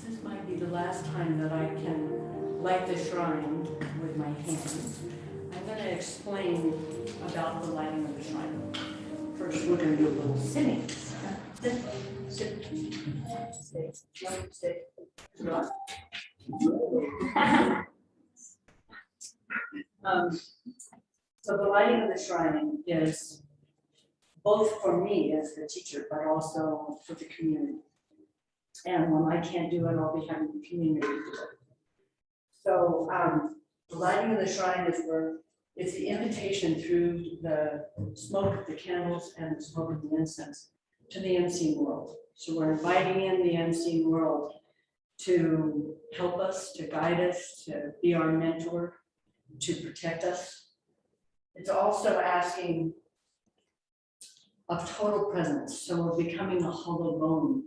This might be the last time that I can light the shrine with my hands. I'm going to explain about the lighting of the shrine. First, we're going to do a little sitting. Sit, sit, sit, sit, rock. So the lighting of the shrine is both for me as the teacher, but also for the community. And when I can't do it, I'll be having the community do it. So the lighting of the shrine is where it's the invitation through the smoke of the candles and the smoke of the incense to the unseen world. So we're inviting in the unseen world to help us, to guide us, to be our mentor, to protect us. It's also asking of total presence. So we're becoming a hollow bone.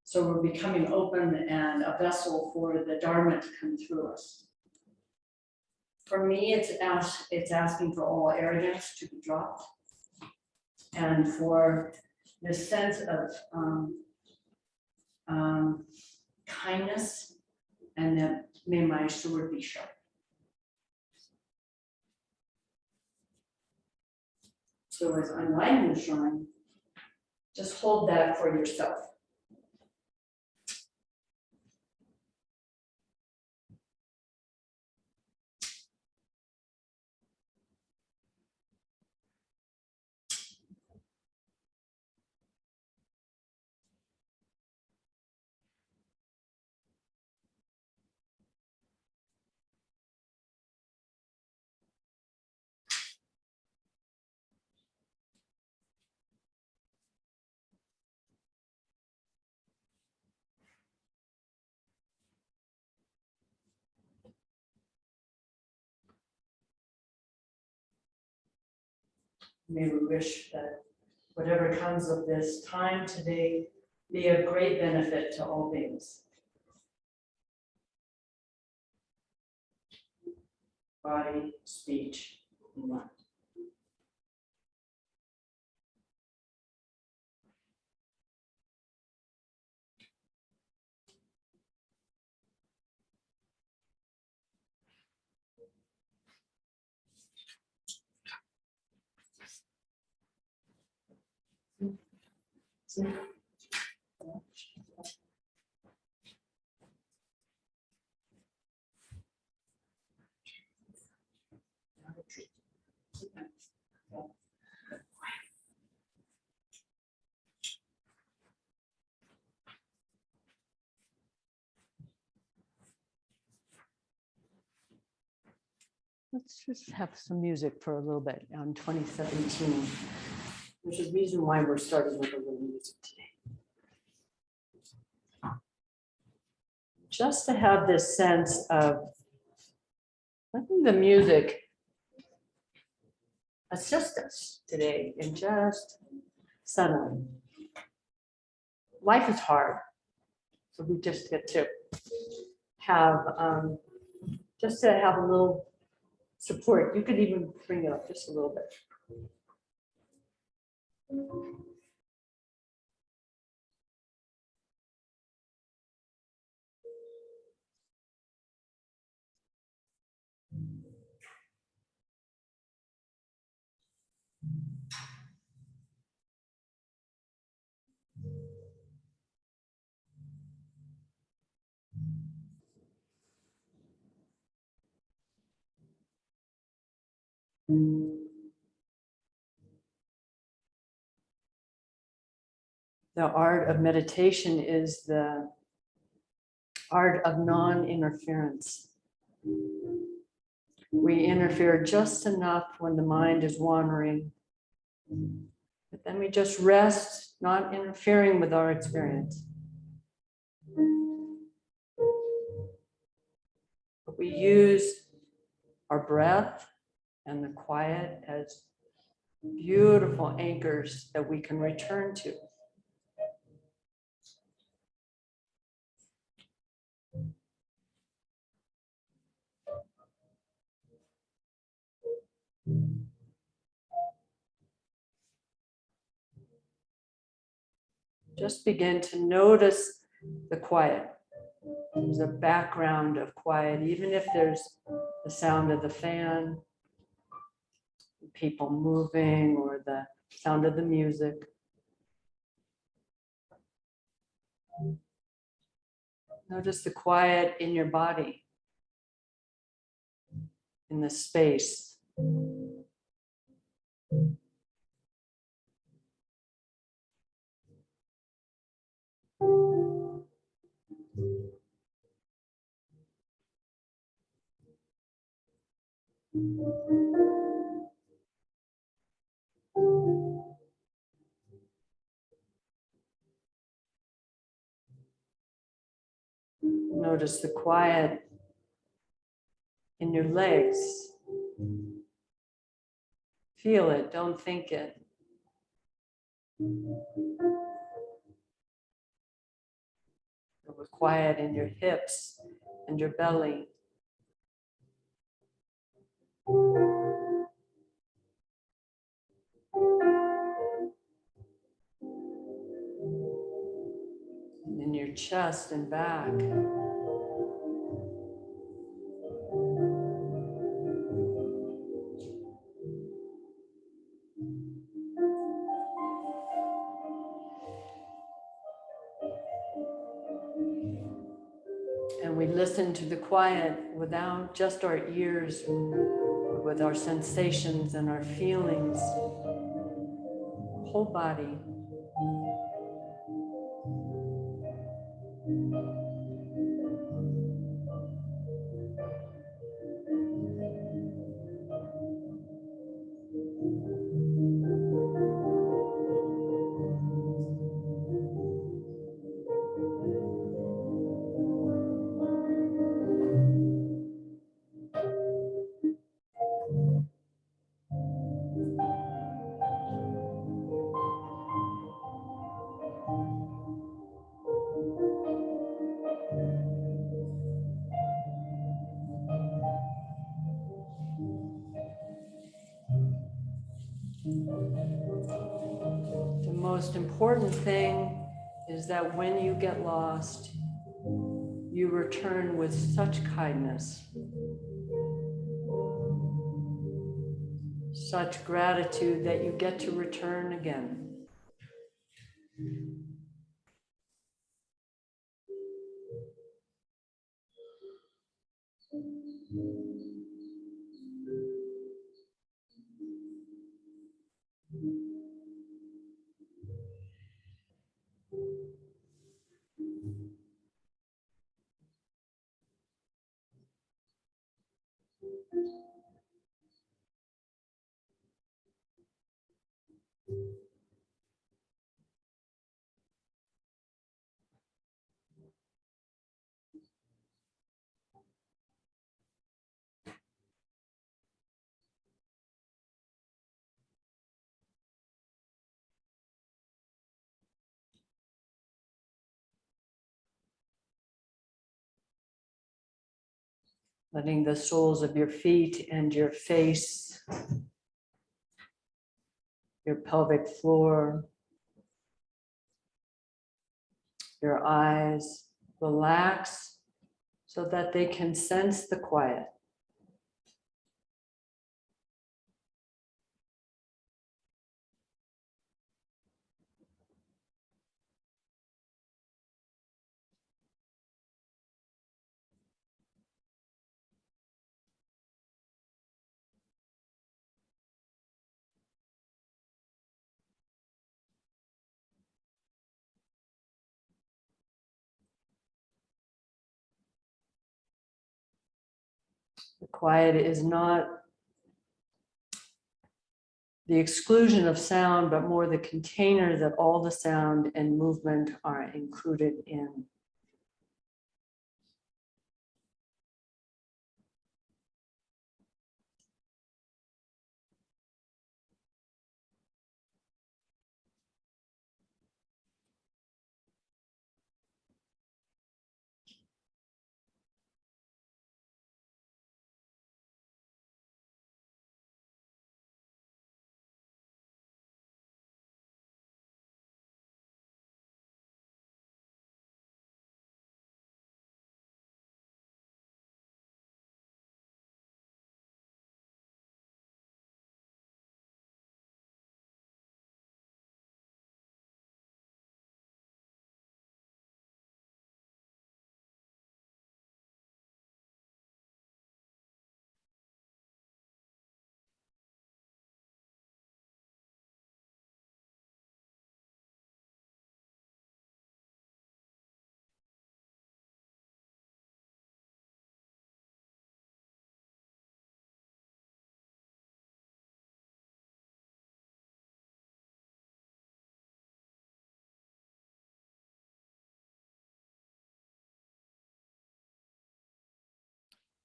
So we're becoming open and a vessel for the Dharma to come through us. For me, it's asking for all arrogance to be dropped, and for this sense of kindness, and that may my sword be sharp. So as I'm lighting the shrine, just hold that for yourself. May we wish that whatever comes of this time today be of great benefit to all beings. Body, speech, and mind. Let's just have some music for a little bit on 2017. There's a reason why we're starting with a little music today. Just to have this sense of letting the music assist us today and just settling. Life is hard, so we just get to have just to have a little support. You could even bring it up just a little bit. The art of meditation is the art of non-interference. We interfere just enough when the mind is wandering But then we just rest, not interfering with our experience. But we use our breath and the quiet as beautiful anchors that we can return to. Just begin to notice the quiet. There's a background of quiet, even if there's the sound of the fan, people moving, or the sound of the music. Notice the quiet in your body, in the space. Notice the quiet in your legs. Feel it, don't think it. The quiet in your hips and your belly. And in your chest and back. And we listen to the quiet without just our ears, with our sensations and our feelings, whole body. The most important thing is that when you get lost, you return with such kindness, such gratitude that you get to return again. Letting the soles of your feet and your face, your pelvic floor, your eyes relax so that they can sense the quiet. The quiet is not the exclusion of sound, but more the container that all the sound and movement are included in.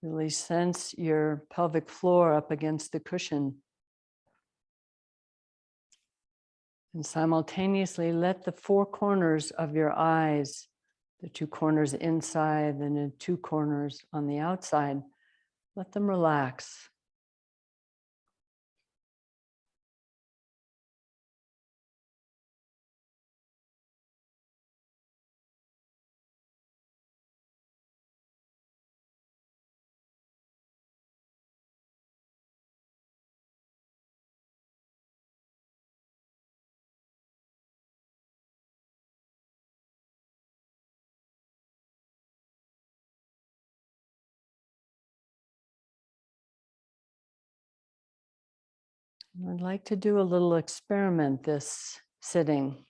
Really sense your pelvic floor up against the cushion. And simultaneously let the four corners of your eyes, the two corners inside and the two corners on the outside, let them relax. I'd like to do a little experiment this sitting,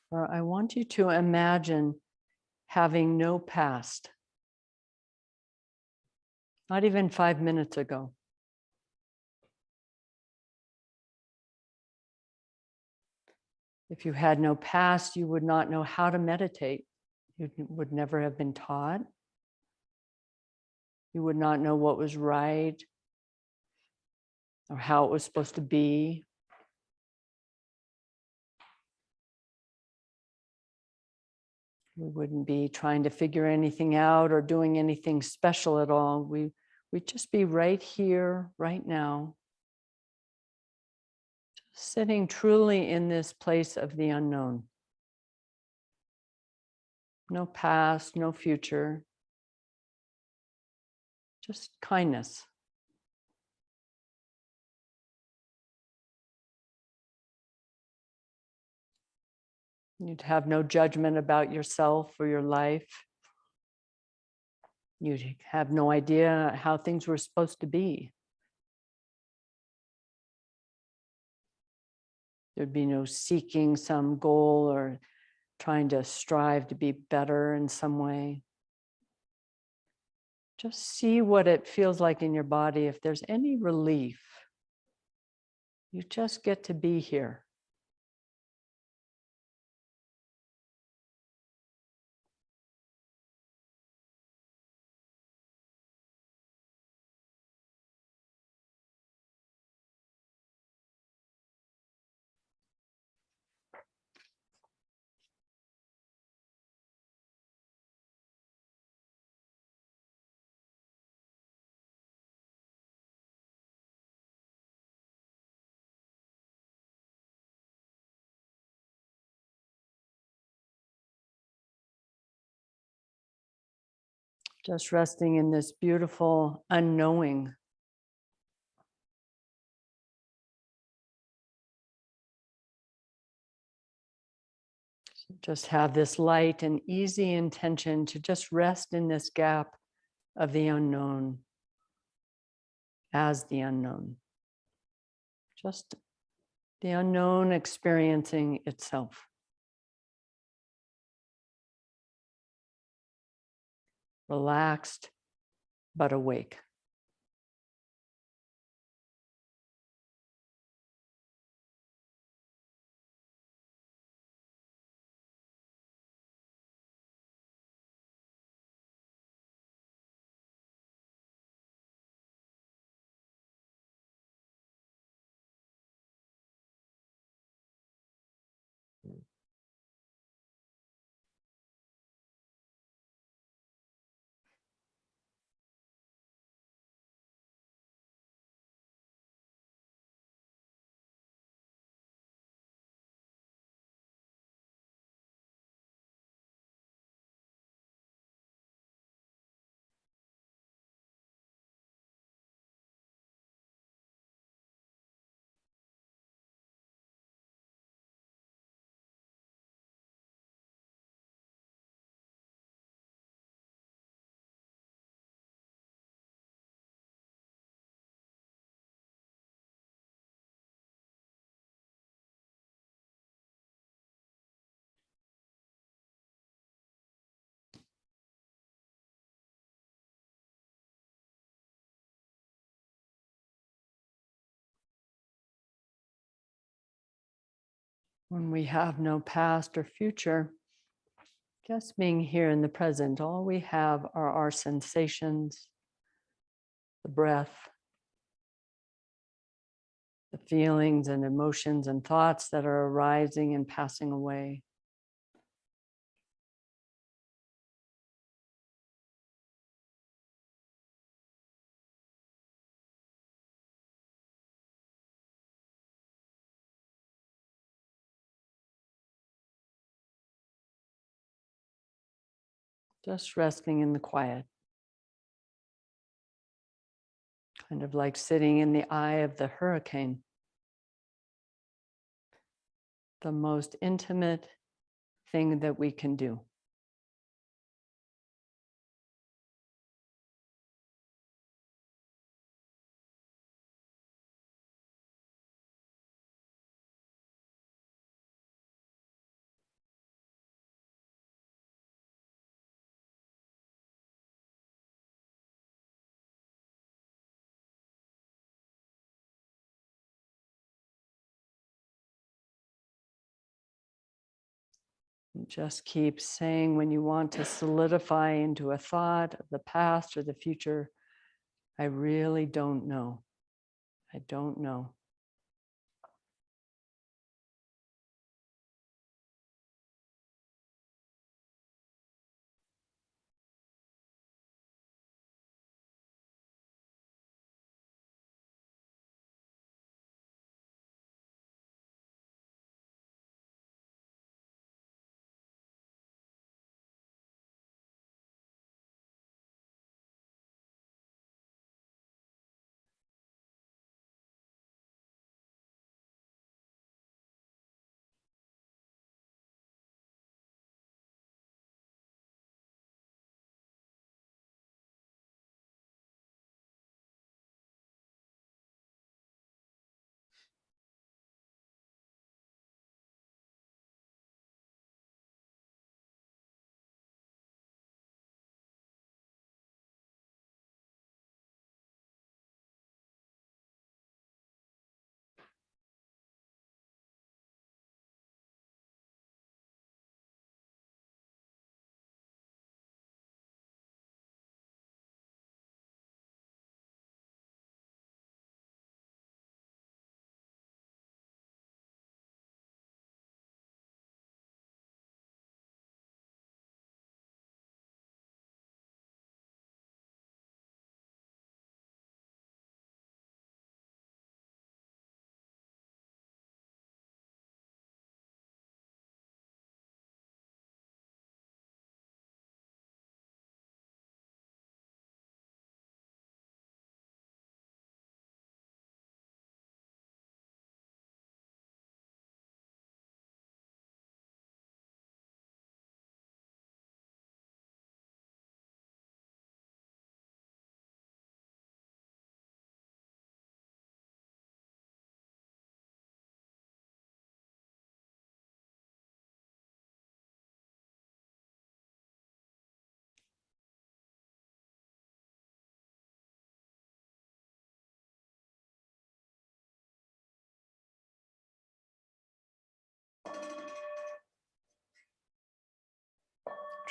where I want you to imagine having no past, not even 5 minutes ago. If you had no past, you would not know how to meditate. You would never have been taught. You would not know what was right or how it was supposed to be. We wouldn't be trying to figure anything out or doing anything special at all. We'd just be right here, right now, sitting truly in this place of the unknown. No past, no future, just kindness. You'd have no judgment about yourself or your life. You'd have no idea how things were supposed to be. There'd be no seeking some goal or trying to strive to be better in some way. Just see what it feels like in your body. If there's any relief, you just get to be here. Just resting in this beautiful unknowing. Just have this light and easy intention to just rest in this gap of the unknown as the unknown. Just the unknown experiencing itself. Relaxed, but awake. When we have no past or future, just being here in the present, all we have are our sensations, the breath, the feelings and emotions and thoughts that are arising and passing away. Just resting in the quiet. Kind of like sitting in the eye of the hurricane. The most intimate thing that we can do. And just keep saying when you want to solidify into a thought of the past or the future, I really don't know. I don't know.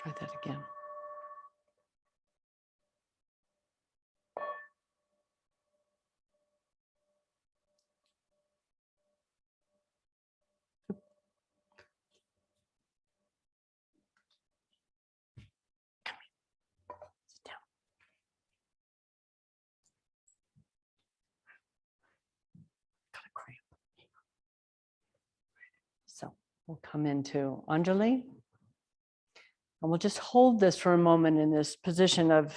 Try that again. Sit down. Got a cramp. So we'll come into Anjali. And we'll just hold this for a moment in this position of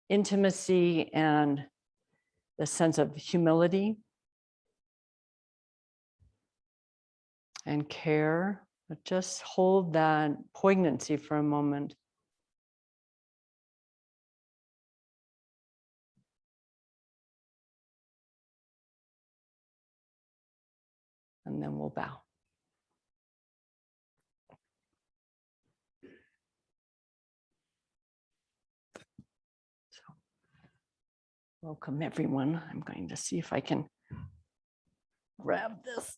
intimacy and the sense of humility and care. But just hold that poignancy for a moment. And then we'll bow. So, welcome everyone. I'm going to see if I can grab this.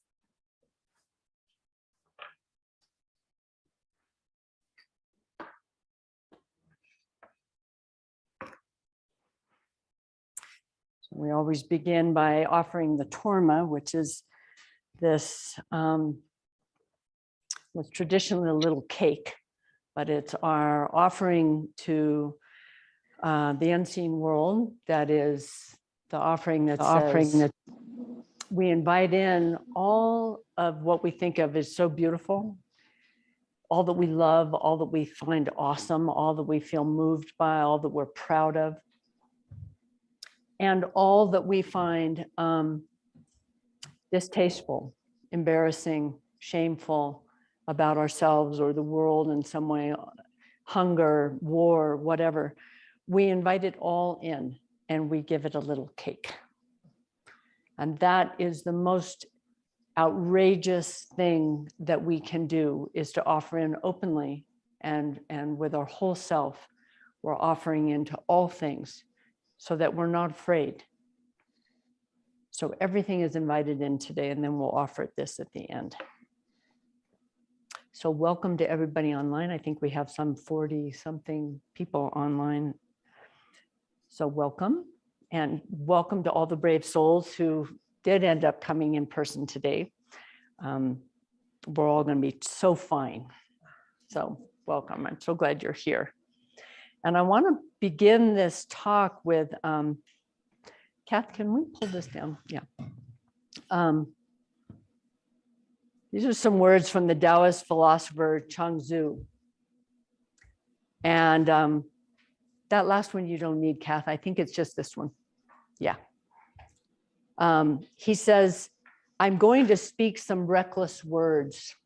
We always begin by offering the torma, which is this, was traditionally a little cake, but it's our offering to the unseen world. That is the offering that we invite in all of what we think of as so beautiful, all that we love, all that we find awesome, all that we feel moved by, all that we're proud of, and all that we find distasteful, embarrassing, shameful about ourselves or the world in some way, hunger, war, whatever. We invite it all in and we give it a little cake. And that is the most outrageous thing that we can do, is to offer in openly and with our whole self. We're offering into all things so that we're not afraid. So everything is invited in today, and then we'll offer this at the end. So welcome to everybody online. I think we have some 40 something people online. So welcome, and welcome to all the brave souls who did end up coming in person today. We're all going to be so fine. So welcome. I'm so glad you're here. And I want to begin this talk with, Kath, can we pull this down? Yeah. These are some words from the Taoist philosopher Chuang-Tzu. And that last one you don't need, Kath. I think it's just this one. Yeah. He says, I'm going to speak some reckless words,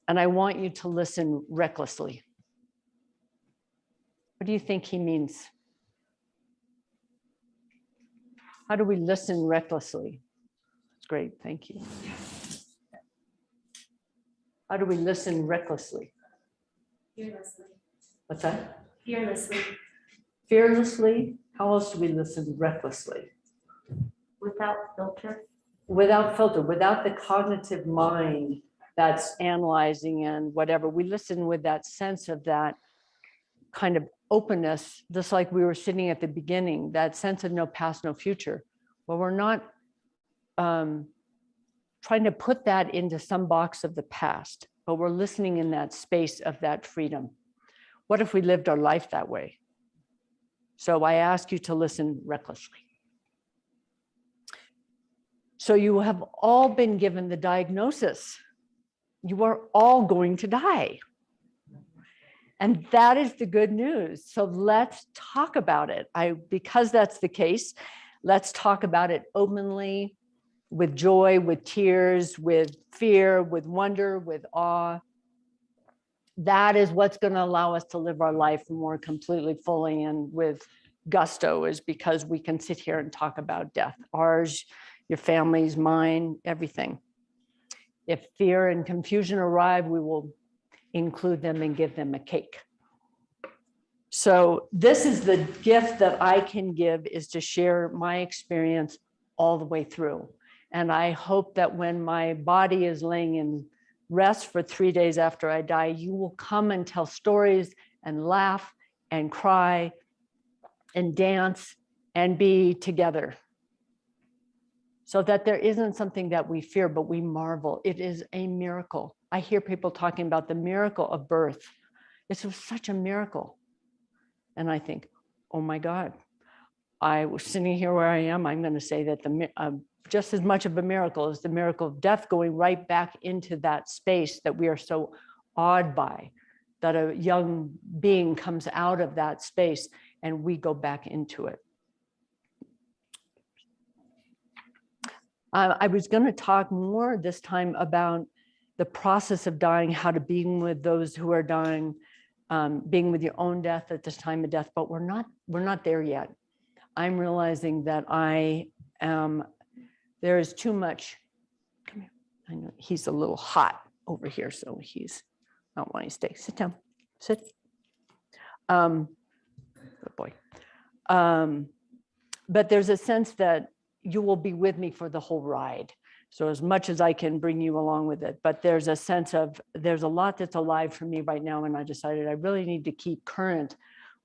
and I want you to listen recklessly. What do you think he means? How do we listen recklessly? That's great, thank you. How do we listen recklessly? Fearlessly. What's that? Fearlessly. Fearlessly? How else do we listen recklessly? Without filter. Without filter, without the cognitive mind that's analyzing and whatever. We listen with that sense of that kind of openness, just like we were sitting at the beginning, that sense of no past, no future. Well, we're not trying to put that into some box of the past, but we're listening in that space of that freedom. What if we lived our life that way? So I ask you to listen recklessly. So you have all been given the diagnosis. You are all going to die. And that is the good news. So let's talk about it. Because that's the case, let's talk about it openly, with joy, with tears, with fear, with wonder, with awe. That is what's going to allow us to live our life more completely, fully, and with gusto, is because we can sit here and talk about death, ours, your family's, mine, everything. If fear and confusion arrive, we will include them and give them a cake. So this is the gift that I can give, is to share my experience all the way through. And I hope that when my body is laying in rest for 3 days after I die, you will come and tell stories and laugh and cry and dance and be together. So that there isn't something that we fear, but we marvel. It is a miracle. I hear people talking about the miracle of birth. This was such a miracle. And I think, oh my God, I was sitting here where I am. I'm going to say that just as much of a miracle as the miracle of death, going right back into that space that we are so awed by, that a young being comes out of that space and we go back into it. I was going to talk more this time about the process of dying, how to be with those who are dying, being with your own death at this time of death, but we're not there yet. I'm realizing that there is too much. Come here. I know he's a little hot over here, so he's not wanting to stay. Sit down. Sit. Good boy. But there's a sense that you will be with me for the whole ride. So as much as I can bring you along with it, but there's a sense of, there's a lot that's alive for me right now. And I decided I really need to keep current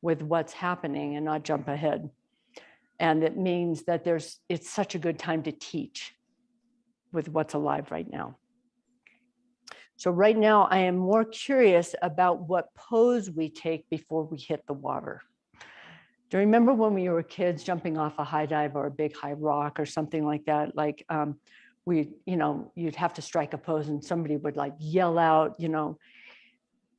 with what's happening and not jump ahead. And it means that it's such a good time to teach with what's alive right now. So right now, I am more curious about what pose we take before we hit the water. Do you remember when we were kids jumping off a high dive or a big high rock or something like that? Like you'd have to strike a pose and somebody would like yell out,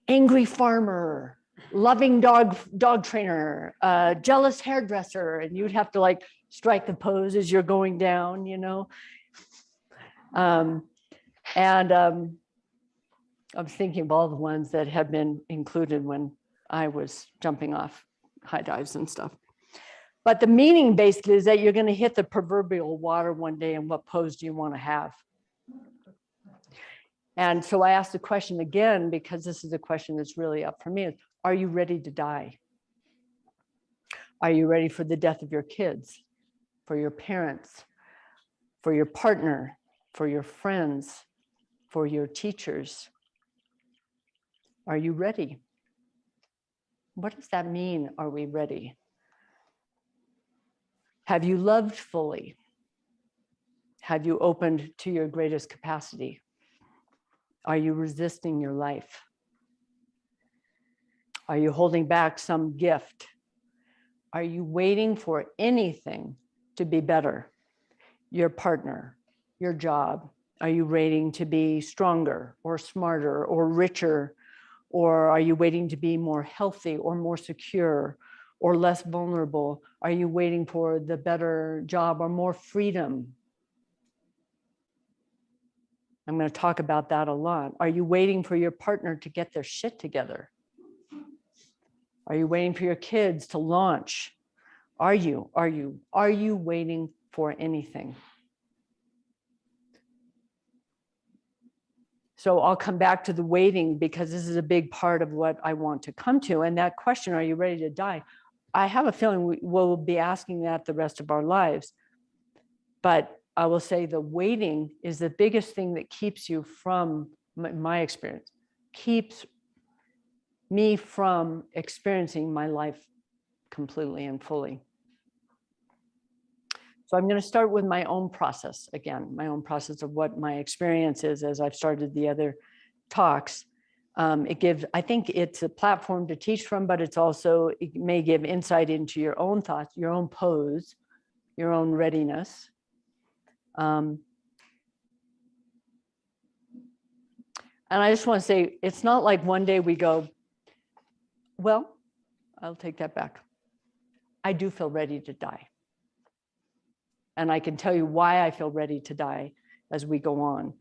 angry farmer, loving dog trainer, jealous hairdresser, and you'd have to like strike the pose as you're going down, I was thinking of all the ones that had been included when I was jumping off high dives and stuff. But the meaning basically is that you're going to hit the proverbial water one day, and what pose do you want to have? And so I asked the question again, because this is a question that's really up for me, is, are you ready to die? Are you ready for the death of your kids, for your parents, for your partner, for your friends, for your teachers? Are you ready? What does that mean? Are we ready? Have you loved fully? Have you opened to your greatest capacity? Are you resisting your life? Are you holding back some gift? Are you waiting for anything to be better? Your partner, your job? Are you waiting to be stronger or smarter or richer? Or are you waiting to be more healthy or more secure or less vulnerable? Are you waiting for the better job or more freedom? I'm going to talk about that a lot. Are you waiting for your partner to get their shit together? Are you waiting for your kids to launch? Are you waiting for anything? So I'll come back to the waiting, because this is a big part of what I want to come to. And that question, are you ready to die? I have a feeling we will be asking that the rest of our lives. But I will say the waiting is the biggest thing that keeps you from, my experience, keeps me from experiencing my life completely and fully. So I'm going to start with my own process again, my own process of what my experience is as I've started the other talks. I think it's a platform to teach from, but it may give insight into your own thoughts, your own pose, your own readiness. And I just want to say, it's not like one day we go, well, I'll take that back. I do feel ready to die. And I can tell you why I feel ready to die as we go on.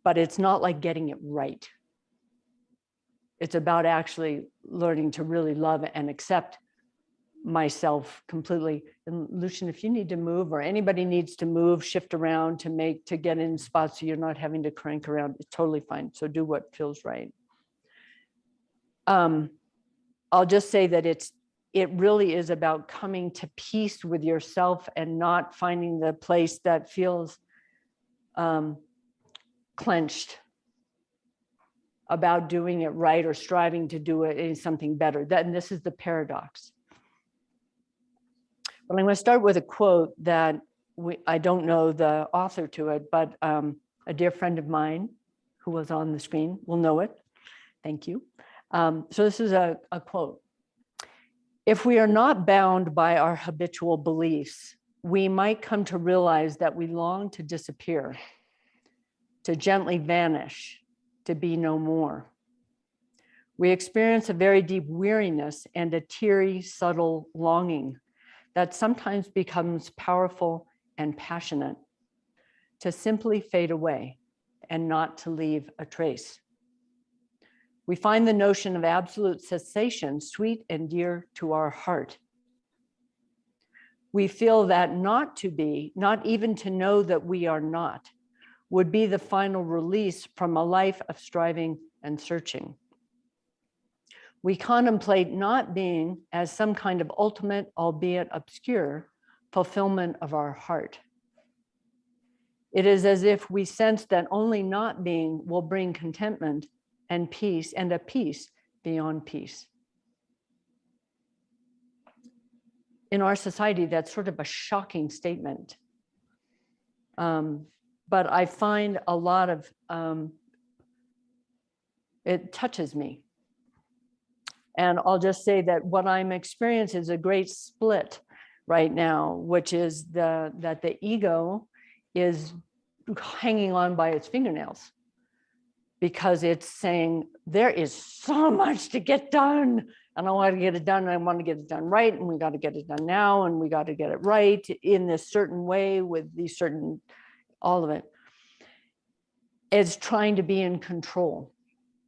But it's not like getting it right. It's about actually learning to really love and accept myself completely. And Lucian, if you need to move, or anybody needs to move, shift around to get in spots so you're not having to crank around, it's totally fine. So do what feels right. I'll just say that it really is about coming to peace with yourself and not finding the place that feels clenched about doing it right or striving to do it in something better. And this is the paradox. But I'm going to start with a quote that I don't know the author to it, but a dear friend of mine who was on the screen will know it. Thank you. So this is a quote. If we are not bound by our habitual beliefs, we might come to realize that we long to disappear, to gently vanish, to be no more. We experience a very deep weariness and a teary, subtle longing that sometimes becomes powerful and passionate, to simply fade away and not to leave a trace. We find the notion of absolute cessation sweet and dear to our heart. We feel that not to be, not even to know that we are not, would be the final release from a life of striving and searching. We contemplate not being as some kind of ultimate, albeit obscure, fulfillment of our heart. It is as if we sense that only not being will bring contentment and peace, and a peace beyond peace. in our society, that's sort of a shocking statement. But I find a lot of, it touches me. And I'll just say that what I'm experiencing is a great split right now, which is that the ego is hanging on by its fingernails because it's saying there is so much to get done and I want to get it done and I want to get it done right and we got to get it done now and we got to get it right in this certain way with these certain, all of it. It's trying to be in control.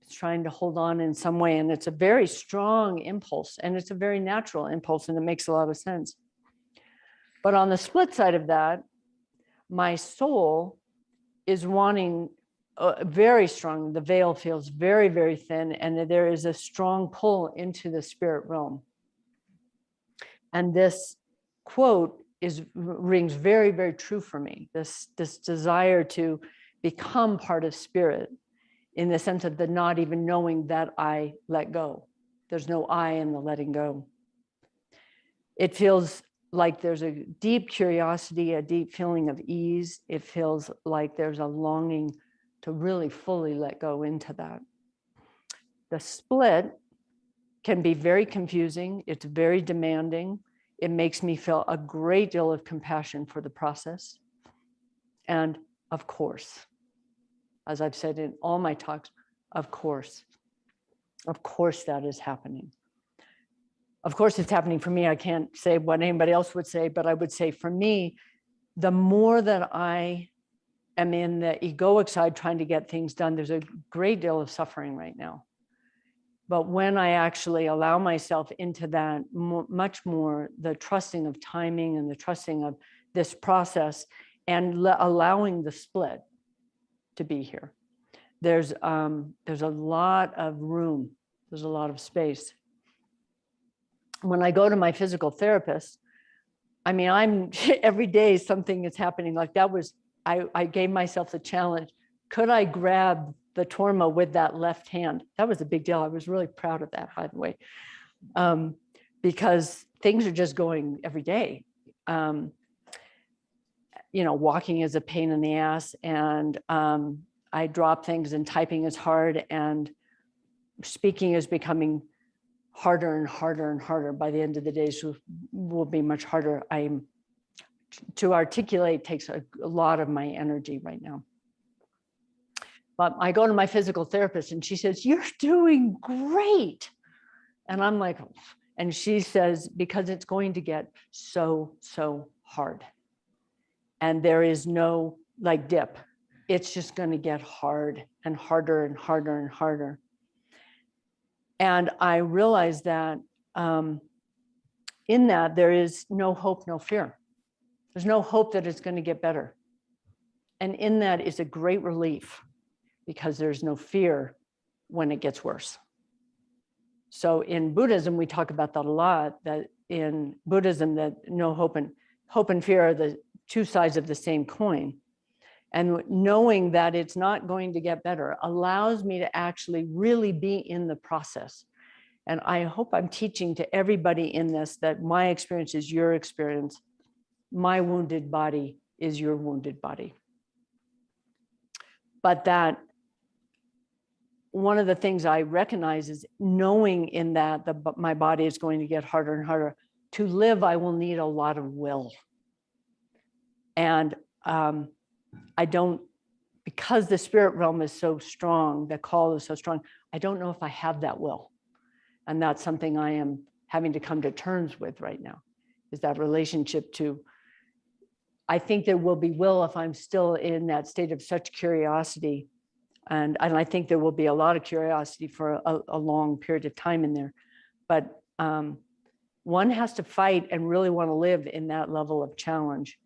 It's trying to hold on in some way, and it's a very strong impulse and it's a very natural impulse and it makes a lot of sense. But on the split side of that, my soul is wanting very strong. The veil feels very, very thin, and there is a strong pull into the spirit realm. And this quote rings very, very true for me. This desire to become part of spirit, in the sense of the not even knowing that I let go. There's no I in the letting go. It feels like there's a deep curiosity, a deep feeling of ease. It feels like there's a longing to really fully let go into that. The split can be very confusing. It's very demanding. It makes me feel a great deal of compassion for the process. And of course, as I've said in all my talks, of course that is happening. Of course it's happening for me. I can't say what anybody else would say, but I would say for me, the more that I am in the egoic side trying to get things done, there's a great deal of suffering right now. But when I actually allow myself into that much more, the trusting of timing and the trusting of this process and allowing the split to be here, there's a lot of room, there's a lot of space. When I go to my physical therapist, I mean, I'm every day something is happening. Like that was, I gave myself the challenge. Could I grab the torma with that left hand? That was a big deal. I was really proud of that, by the way, because things are just going every day. You know, walking is a pain in the ass, and I drop things, and typing is hard, and speaking is becoming harder and harder and harder. By the end of the day, so will be much harder. To articulate takes a lot of my energy right now. But I go to my physical therapist and she says, "You're doing great." And I'm like, and she says, because it's going to get so hard. And there is no like dip. It's just going to get hard and harder and harder and harder. And I realized that in that there is no hope, no fear. There's no hope that it's going to get better. And in that is a great relief, because there's no fear when it gets worse. So in Buddhism, we talk about that a lot, that in Buddhism, that no hope and fear are the two sides of the same coin. And knowing that it's not going to get better allows me to actually really be in the process. And I hope I'm teaching to everybody in this that my experience is your experience. My wounded body is your wounded body. But that one of the things I recognize is knowing in that my body is going to get harder and harder. To live, I will need a lot of will. And I don't, because the spirit realm is so strong, the call is so strong, I don't know if I have that will. And that's something I am having to come to terms with right now, is that relationship to, I think there will be will if I'm still in that state of such curiosity. And I think there will be a lot of curiosity for a long period of time in there. But one has to fight and really want to live in that level of challenge.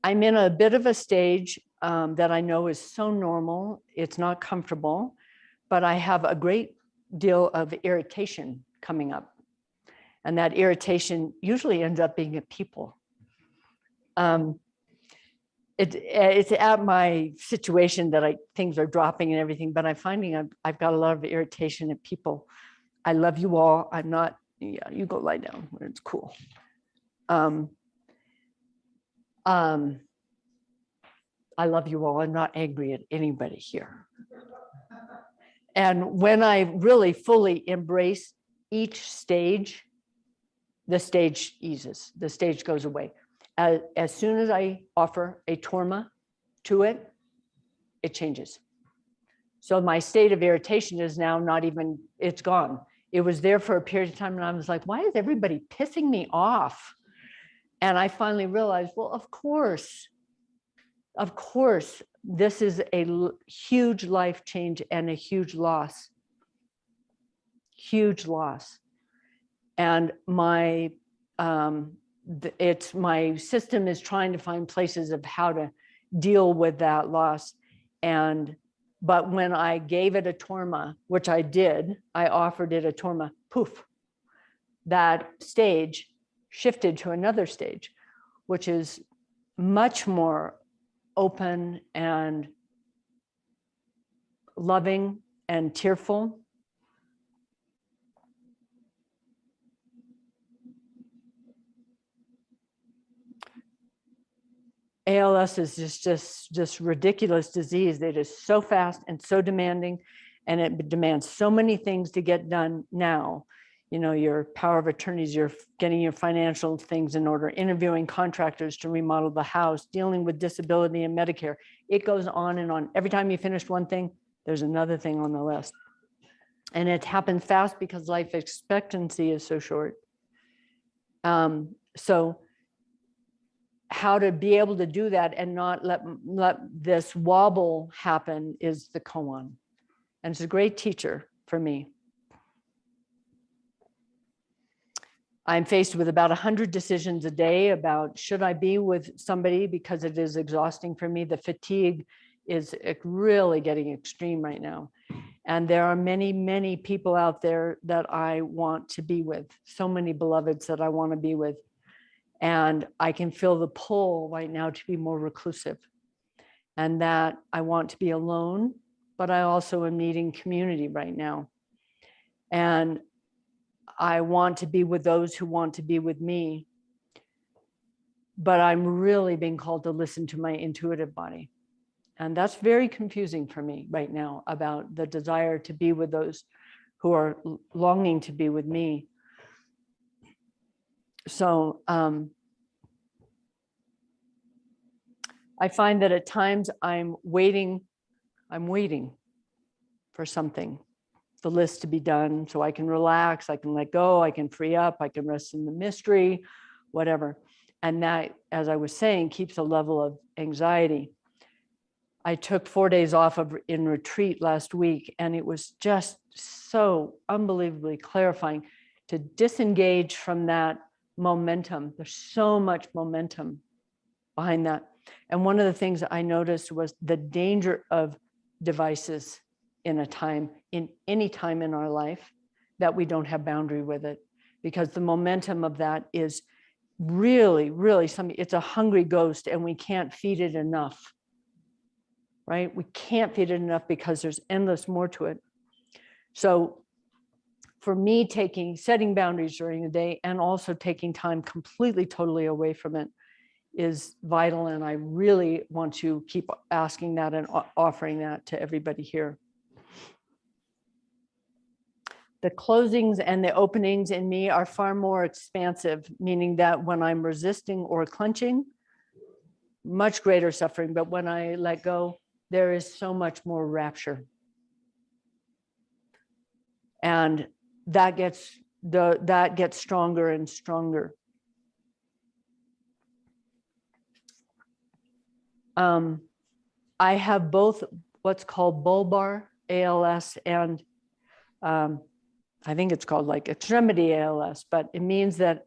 I'm in a bit of a stage that I know is so normal. It's not comfortable, but I have a great deal of irritation coming up. And that irritation usually ends up being at people. It's at my situation that things are dropping and everything, but I'm finding I've got a lot of irritation at people. I love you all. I'm not Yeah, you go lie down where it's cool. I love you all. I'm not angry at anybody here. And when I really fully embrace each stage, the stage eases, the stage goes away. As soon as I offer a torma to it, it changes. So my state of irritation is now not even, it's gone. It was there for a period of time and I was like, why is everybody pissing me off? And I finally realized, well, of course, this is a huge life change and a huge loss. Huge loss. And my my system is trying to find places of how to deal with that loss. But when I gave it a torma, which I did, I offered it a torma, poof, that stage shifted to another stage, which is much more open and loving and tearful. ALS is just ridiculous disease that is so fast and so demanding, and it demands so many things to get done now. You know, your power of attorneys, you're getting your financial things in order, interviewing contractors to remodel the house, dealing with disability and Medicare. It goes on and on. Every time you finish one thing, there's another thing on the list. And it happens fast because life expectancy is so short. So how to be able to do that and not let this wobble happen is the koan. And it's a great teacher for me. I'm faced with about 100 decisions a day about should I be with somebody because it is exhausting for me. The fatigue is really getting extreme right now. And there are many, many people out there that I want to be with, so many beloveds that I want to be with. And I can feel the pull right now to be more reclusive and that I want to be alone, but I also am needing community right now. And I want to be with those who want to be with me, but I'm really being called to listen to my intuitive body. And that's very confusing for me right now about the desire to be with those who are longing to be with me. So, I find that at times I'm waiting for something, the list to be done so I can relax, I can let go, I can free up, I can rest in the mystery, whatever. And that, as I was saying, keeps a level of anxiety. I took 4 days off in retreat last week, and it was just so unbelievably clarifying to disengage from that momentum. There's so much momentum behind that. And one of the things I noticed was the danger of devices in any time in our life that we don't have boundary with it, because the momentum of that is really, really something. It's a hungry ghost and we can't feed it enough, right? We can't feed it enough because there's endless more to it. So for me, setting boundaries during the day and also taking time completely, totally away from it is vital. And I really want to keep asking that and offering that to everybody here. The closings and the openings in me are far more expansive, meaning that when I'm resisting or clenching, much greater suffering. But when I let go, there is so much more rapture. And that gets stronger and stronger. I have both what's called bulbar ALS and I think it's called like extremity ALS, but it means that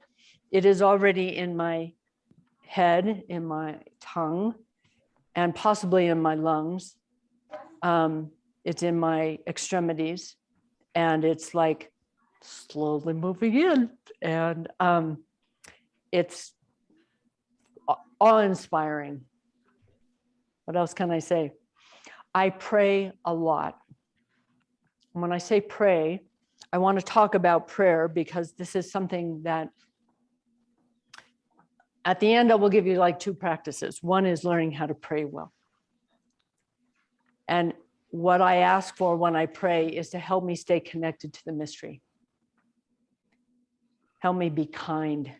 it is already in my head, in my tongue, and possibly in my lungs. It's in my extremities, and it's like slowly moving in, and it's awe-inspiring. What else can I say? I pray a lot. When I say pray, I want to talk about prayer because this is something that at the end I will give you like 2 practices. One is learning how to pray well. And what I ask for when I pray is to help me stay connected to the mystery. Help me be kind.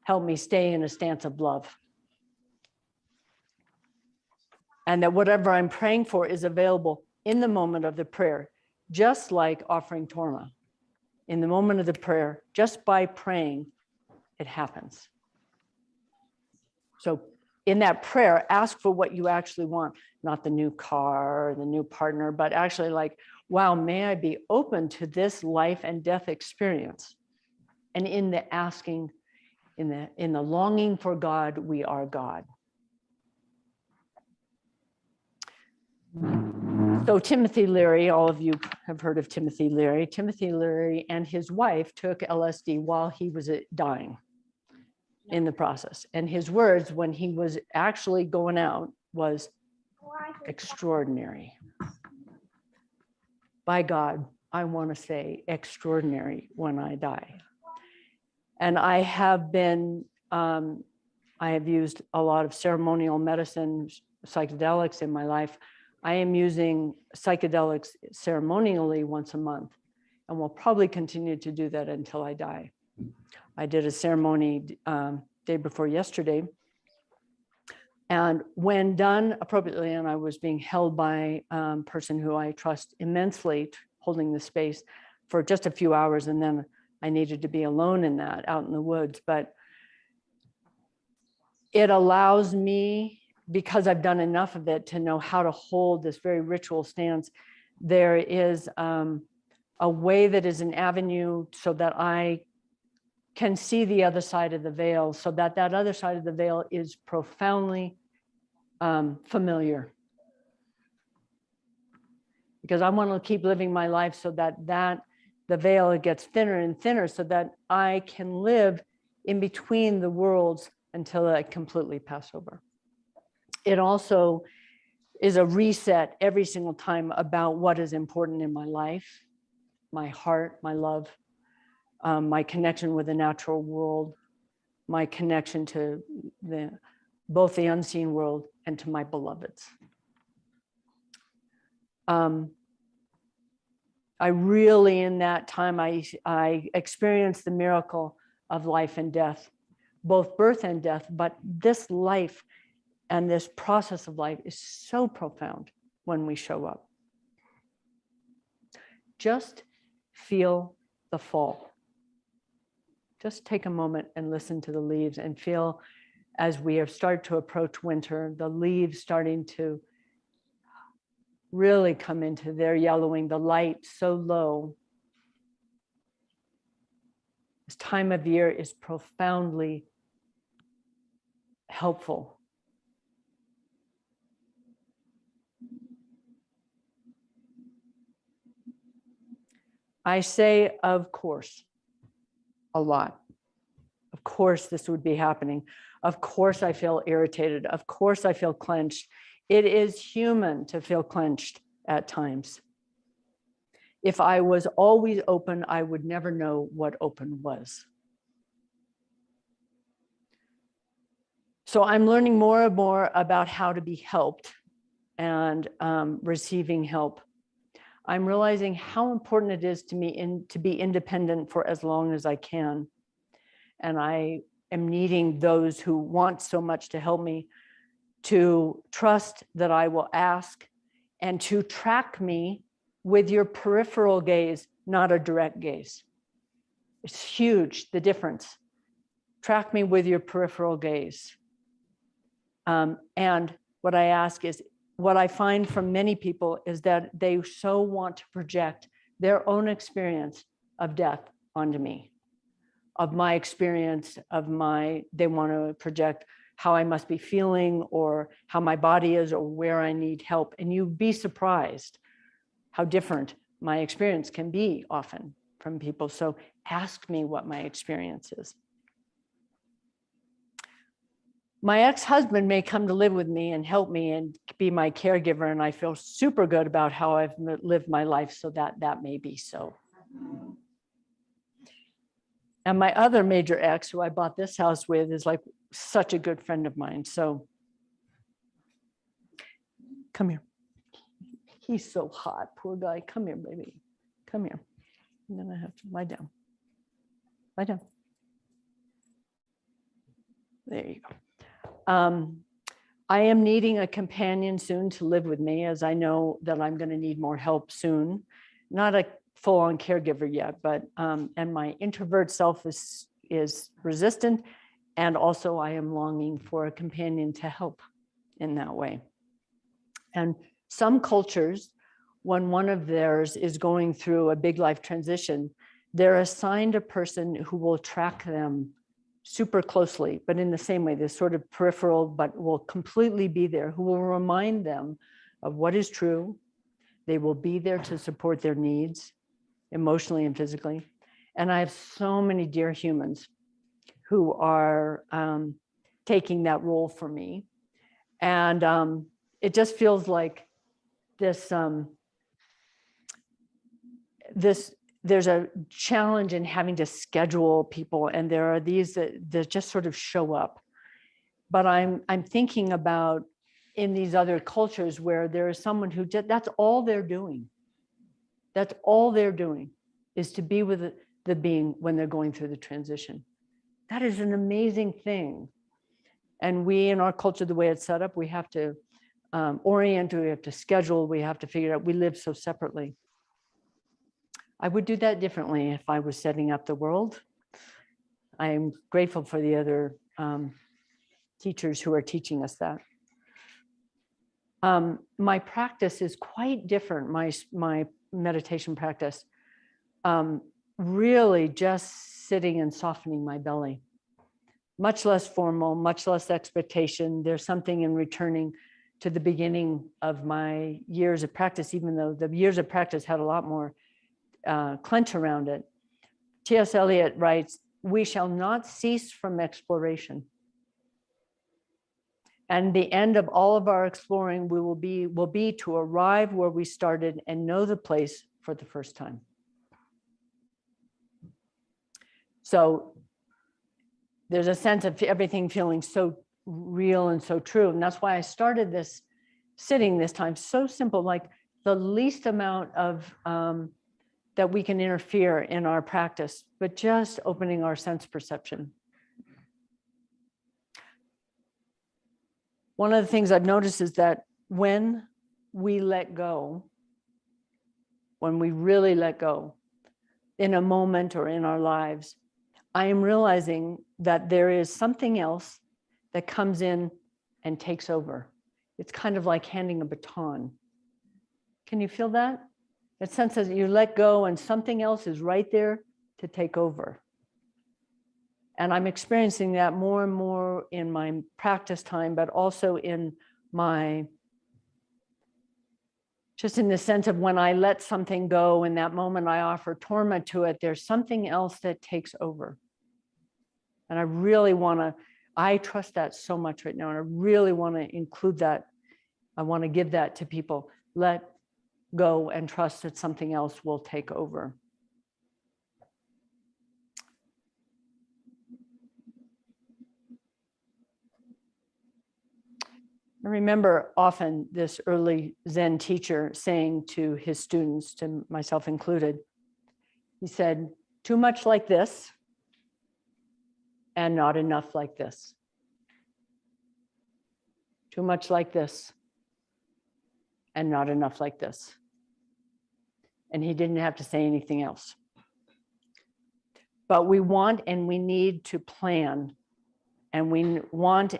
Help me stay in a stance of love. And that whatever I'm praying for is available in the moment of the prayer, just like offering Torma. In the moment of the prayer, just by praying, it happens. So in that prayer, ask for what you actually want, not the new car or the new partner, but actually like, wow, may I be open to this life and death experience? And in the asking, in the longing for God, we are God. So Timothy Leary, all of you have heard of Timothy Leary. Timothy Leary and his wife took LSD while he was dying in the process. And his words when he was actually going out was extraordinary. By God, I want to say extraordinary when I die. And I have used a lot of ceremonial medicine, psychedelics in my life. I am using psychedelics ceremonially once a month, and will probably continue to do that until I die. I did a ceremony day before yesterday, and when done appropriately, and I was being held by a person who I trust immensely, holding the space for just a few hours, and then I needed to be alone in that, out in the woods. But it allows me, because I've done enough of it, to know how to hold this very ritual stance. There is a way that is an avenue so that I can see the other side of the veil, so that that other side of the veil is profoundly familiar. Because I want to keep living my life so that the veil gets thinner and thinner, so that I can live in between the worlds until I completely pass over. It also is a reset every single time about what is important in my life, my heart, my love, my connection with the natural world, my connection to both the unseen world and to my beloveds. I really, in that time, I experienced the miracle of life and death, both birth and death, but this life and this process of life is so profound when we show up. Just feel the fall. Just take a moment and listen to the leaves and feel, as we have started to approach winter, the leaves starting to really come into their yellowing, the light so low. This time of year is profoundly helpful. I say, of course, a lot. Of course, this would be happening. Of course, I feel irritated. Of course, I feel clenched. It is human to feel clenched at times. If I was always open, I would never know what open was. So I'm learning more and more about how to be helped and receiving help. I'm realizing how important it is to me to be independent for as long as I can. And I am needing those who want so much to help me to trust that I will ask, and to track me with your peripheral gaze, not a direct gaze. It's huge, the difference. Track me with your peripheral gaze. And what I ask is, what I find from many people is that they so want to project their own experience of death onto me, of my experience, they want to project how I must be feeling, or how my body is, or where I need help. And you'd be surprised how different my experience can be often from people. So ask me what my experience is. My ex-husband may come to live with me and help me and be my caregiver, and I feel super good about how I've lived my life, so that may be so. And my other major ex, who I bought this house with, is like such a good friend of mine. So come here. He's so hot, poor guy. Come here, baby. Come here. And then I have to lie down. Lie down. There you go. I am needing a companion soon to live with me, as I know that I'm going to need more help soon. Not a full-on caregiver yet, but and my introvert self is resistant, and also I am longing for a companion to help in that way. And some cultures, when one of theirs is going through a big life transition, they're assigned a person who will track them super closely, but in the same way, they're sort of peripheral, but will completely be there, who will remind them of what is true. They will be there to support their needs, emotionally and physically. And I have so many dear humans who are taking that role for me. And it just feels like this, there's a challenge in having to schedule people, and there are these that just sort of show up. But I'm thinking about in these other cultures where there is someone who just, that's all they're doing. That's all they're doing, is to be with the being when they're going through the transition. That is an amazing thing. And we, in our culture, the way it's set up, we have to orient, we have to schedule, we have to figure out, we live so separately. I would do that differently if I was setting up the world. I'm grateful for the other teachers who are teaching us that. My practice is quite different, my meditation practice. Really just sitting and softening my belly. Much less formal, much less expectation. There's something in returning to the beginning of my years of practice, even though the years of practice had a lot more clench around it. T.S. Eliot writes, "We shall not cease from exploration. And the end of all of our exploring will be to arrive where we started and know the place for the first time." So there's a sense of everything feeling so real and so true. And that's why I started this sitting this time, so simple, like the least amount of that we can interfere in our practice, but just opening our sense perception. One of the things I've noticed is that when we let go, when we really let go in a moment or in our lives, I am realizing that there is something else that comes in and takes over. It's kind of like handing a baton. Can you feel that? That sense that you let go and something else is right there to take over. And I'm experiencing that more and more in my practice time, but also in my, just in the sense of when I let something go, in that moment I offer torment to it, there's something else that takes over. And I really want to, I trust that so much right now. And I really want to include that. I want to give that to people. Let go and trust that something else will take over. I remember often this early Zen teacher saying to his students, to myself included, he said, "Too much like this and not enough like this. Too much like this and not enough like this." And he didn't have to say anything else. But we want and we need to plan, and we want,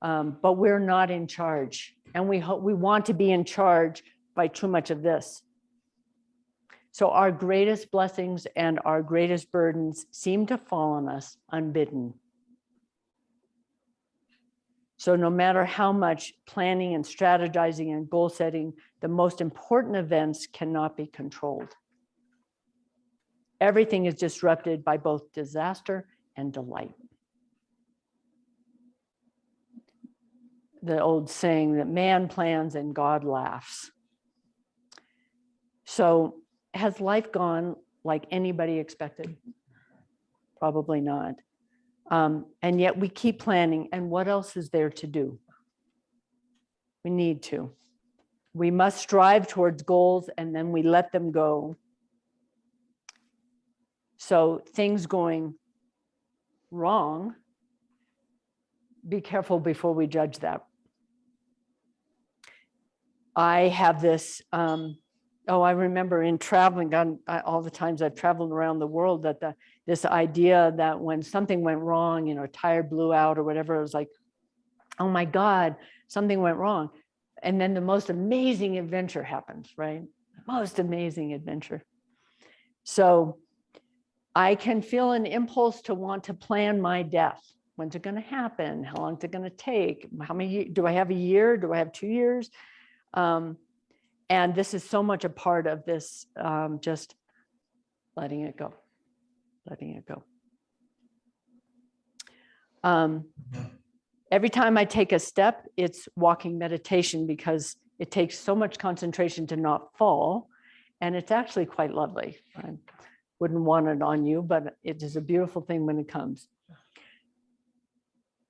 but we're not in charge. And we want to be in charge by too much of this. So our greatest blessings and our greatest burdens seem to fall on us unbidden. So no matter how much planning and strategizing and goal setting, the most important events cannot be controlled. Everything is disrupted by both disaster and delight. the old saying that man plans and God laughs. So has life gone like anybody expected? Probably not. And yet we keep planning. And what else is there to do? We need to. We must strive towards goals and then we let them go. So things going wrong, be careful before we judge that. I have this, I remember in traveling, all the times I've traveled around the world, that this idea that when something went wrong, a tire blew out or whatever, it was like, oh my God, something went wrong. And then the most amazing adventure happens, right? Most amazing adventure. So I can feel an impulse to want to plan my death. When's it going to happen? How long is it going to take? How many, do I have a year? Do I have 2 years? And this is so much a part of this, just letting it go, letting it go. Every time I take a step, it's walking meditation because it takes so much concentration to not fall. And it's actually quite lovely. I wouldn't want it on you, but it is a beautiful thing when it comes.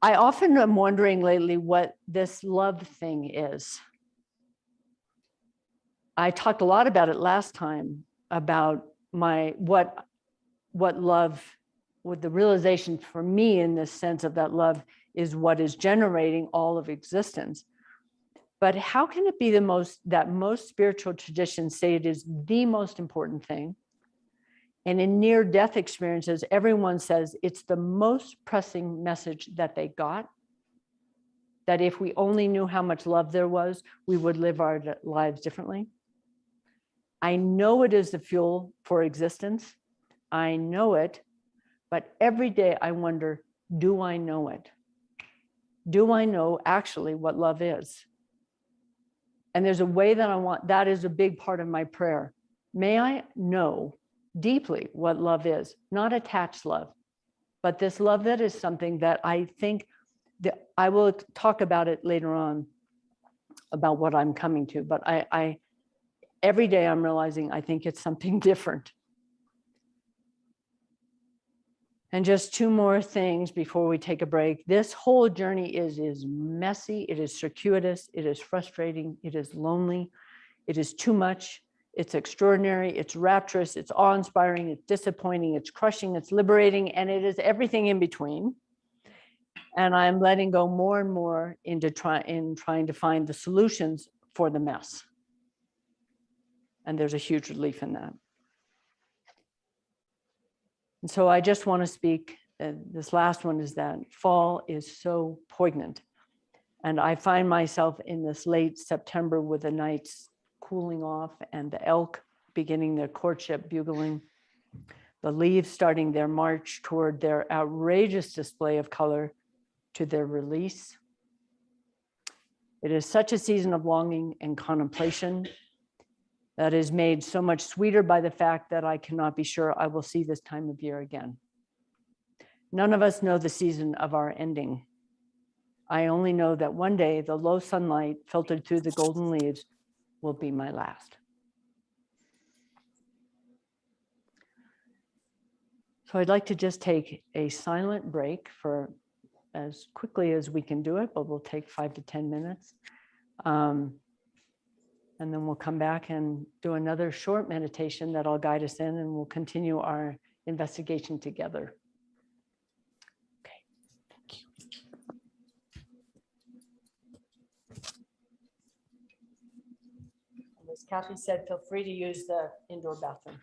I often am wondering lately what this love thing is. I talked a lot about it last time, about what love, with the realization for me in this sense of that love is what is generating all of existence. But how can it be that most spiritual traditions say it is the most important thing? And in near-death experiences, everyone says it's the most pressing message that they got, that if we only knew how much love there was, we would live our lives differently. I know it is the fuel for existence. I know it, but every day I wonder, do I know it? Do I know actually what love is? And there's a way that that is a big part of my prayer. May I know deeply what love is, not attached love, but this love that is something that I think that I will talk about it later on, about what I'm coming to, but every day I'm realizing I think it's something different. And just 2 more things before we take a break. This whole journey is messy, it is circuitous, it is frustrating, it is lonely, it is too much, it's extraordinary, it's rapturous, it's awe-inspiring, it's disappointing, it's crushing, it's liberating, and it is everything in between. And I'm letting go more and more into trying to find the solutions for the mess. And there's a huge relief in that. And so I just want to speak, this last one is that fall is so poignant. And I find myself in this late September with the nights cooling off and the elk beginning their courtship bugling, the leaves starting their march toward their outrageous display of color to their release. It is such a season of longing and contemplation that is made so much sweeter by the fact that I cannot be sure I will see this time of year again. None of us know the season of our ending. I only know that one day the low sunlight filtered through the golden leaves will be my last. So I'd like to just take a silent break for as quickly as we can do it, but we'll take 5 to 10 minutes. And then we'll come back and do another short meditation that'll guide us in, and we'll continue our investigation together. Okay, thank you. And as Kathy said, feel free to use the indoor bathroom.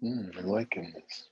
I'm liking this.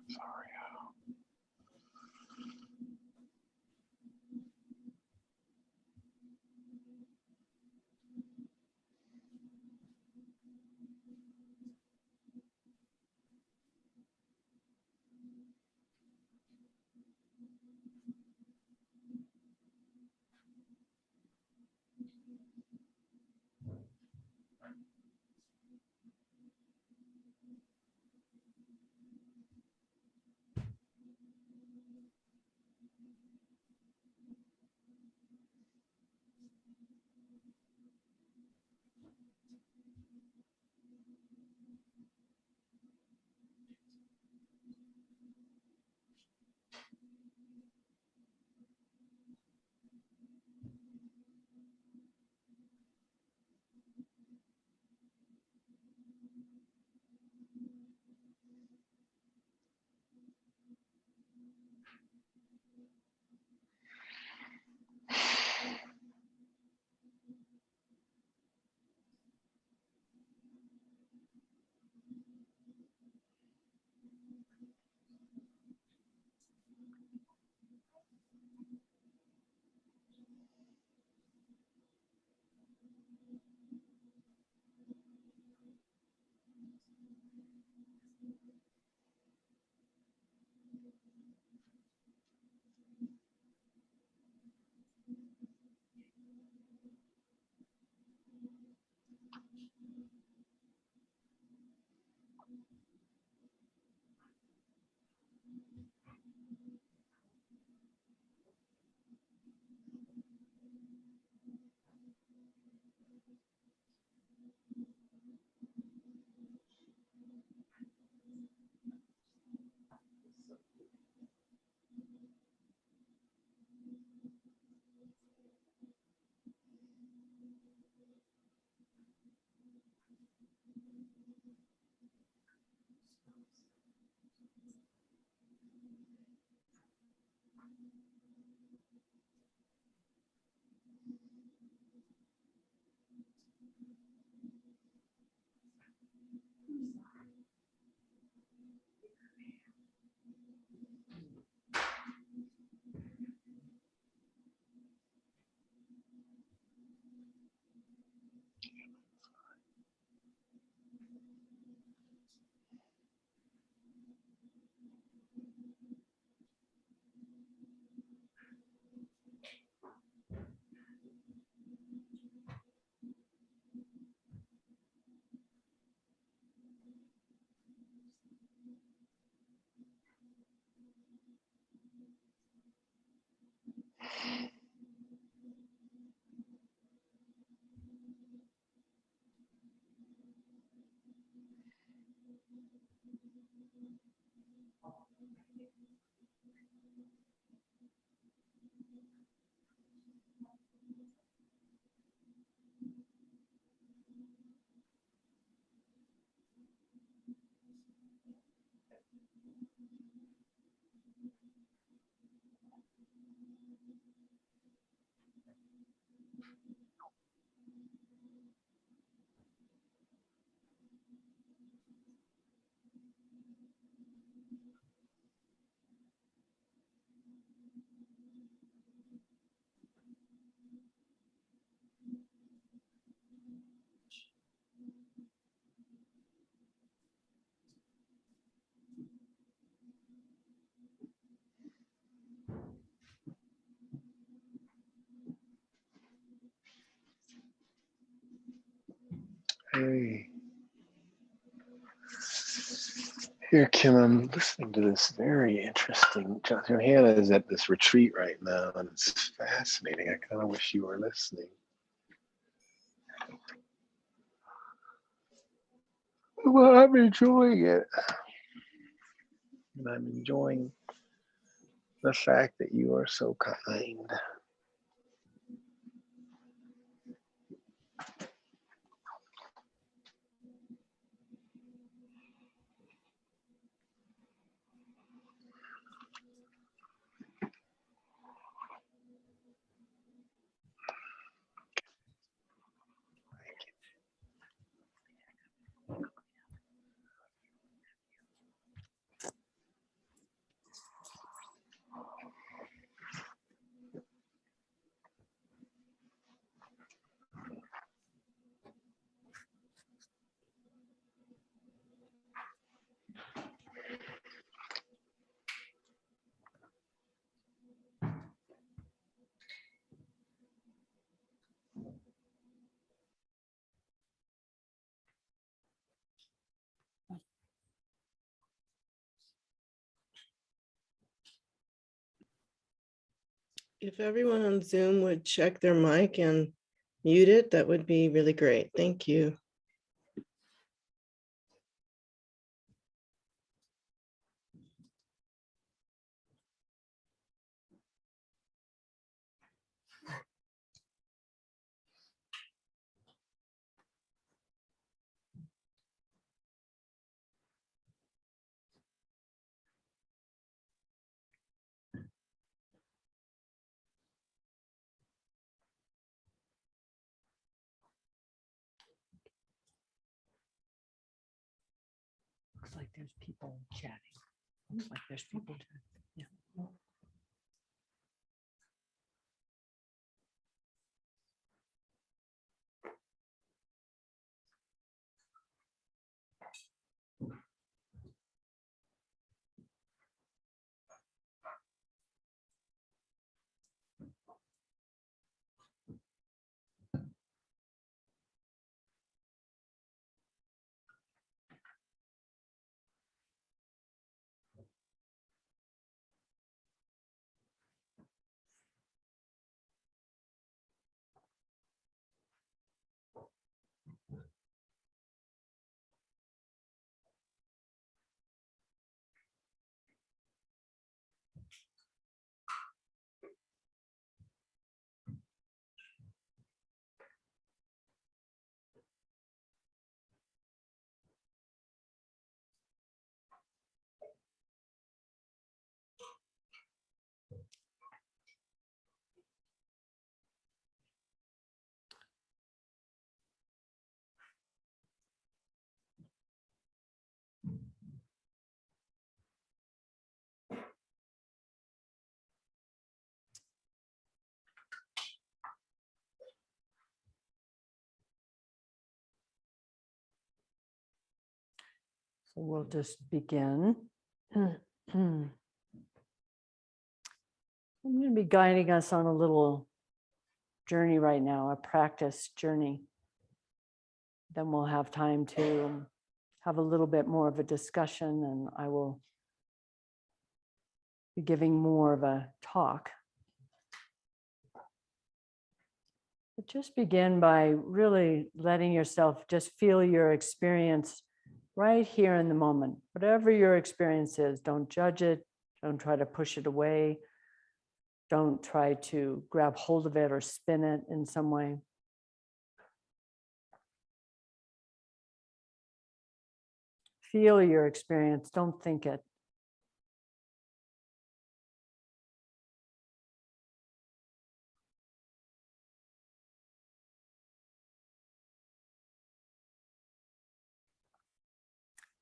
Sorry. Hey. Here, Kim, I'm listening to this very interesting. Johanna is at this retreat right now, and it's fascinating. I kind of wish you were listening. Well, I'm enjoying it. And I'm enjoying the fact that you are so kind. If everyone on Zoom would check their mic and mute it, that would be really great. Thank you. Looks like there's people chatting. Looks like there's people chatting. Yeah. So we'll just begin. I'm going to be guiding us on a little journey right now, a practice journey. Then we'll have time to have a little bit more of a discussion, and I will be giving more of a talk. But just begin by really letting yourself just feel your experience right here in the moment. Whatever your experience is, don't judge it. Don't try to push it away. Don't try to grab hold of it or spin it in some way. Feel your experience. Don't think it.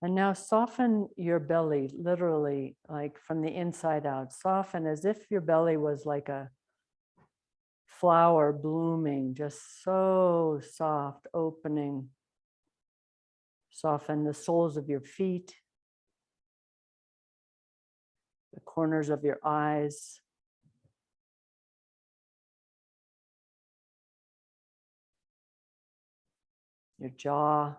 And now soften your belly, literally, like from the inside out. Soften as if your belly was like a flower blooming, just so soft, opening. Soften the soles of your feet, the corners of your eyes. your jaw.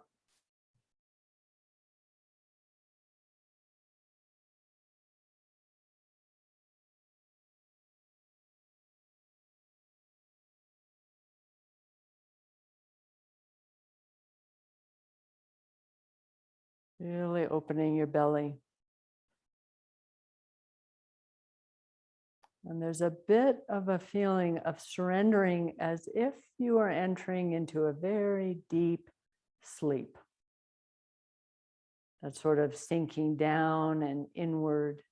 Really opening your belly. And there's a bit of a feeling of surrendering as if you are entering into a very deep sleep. That sort of sinking down and inward.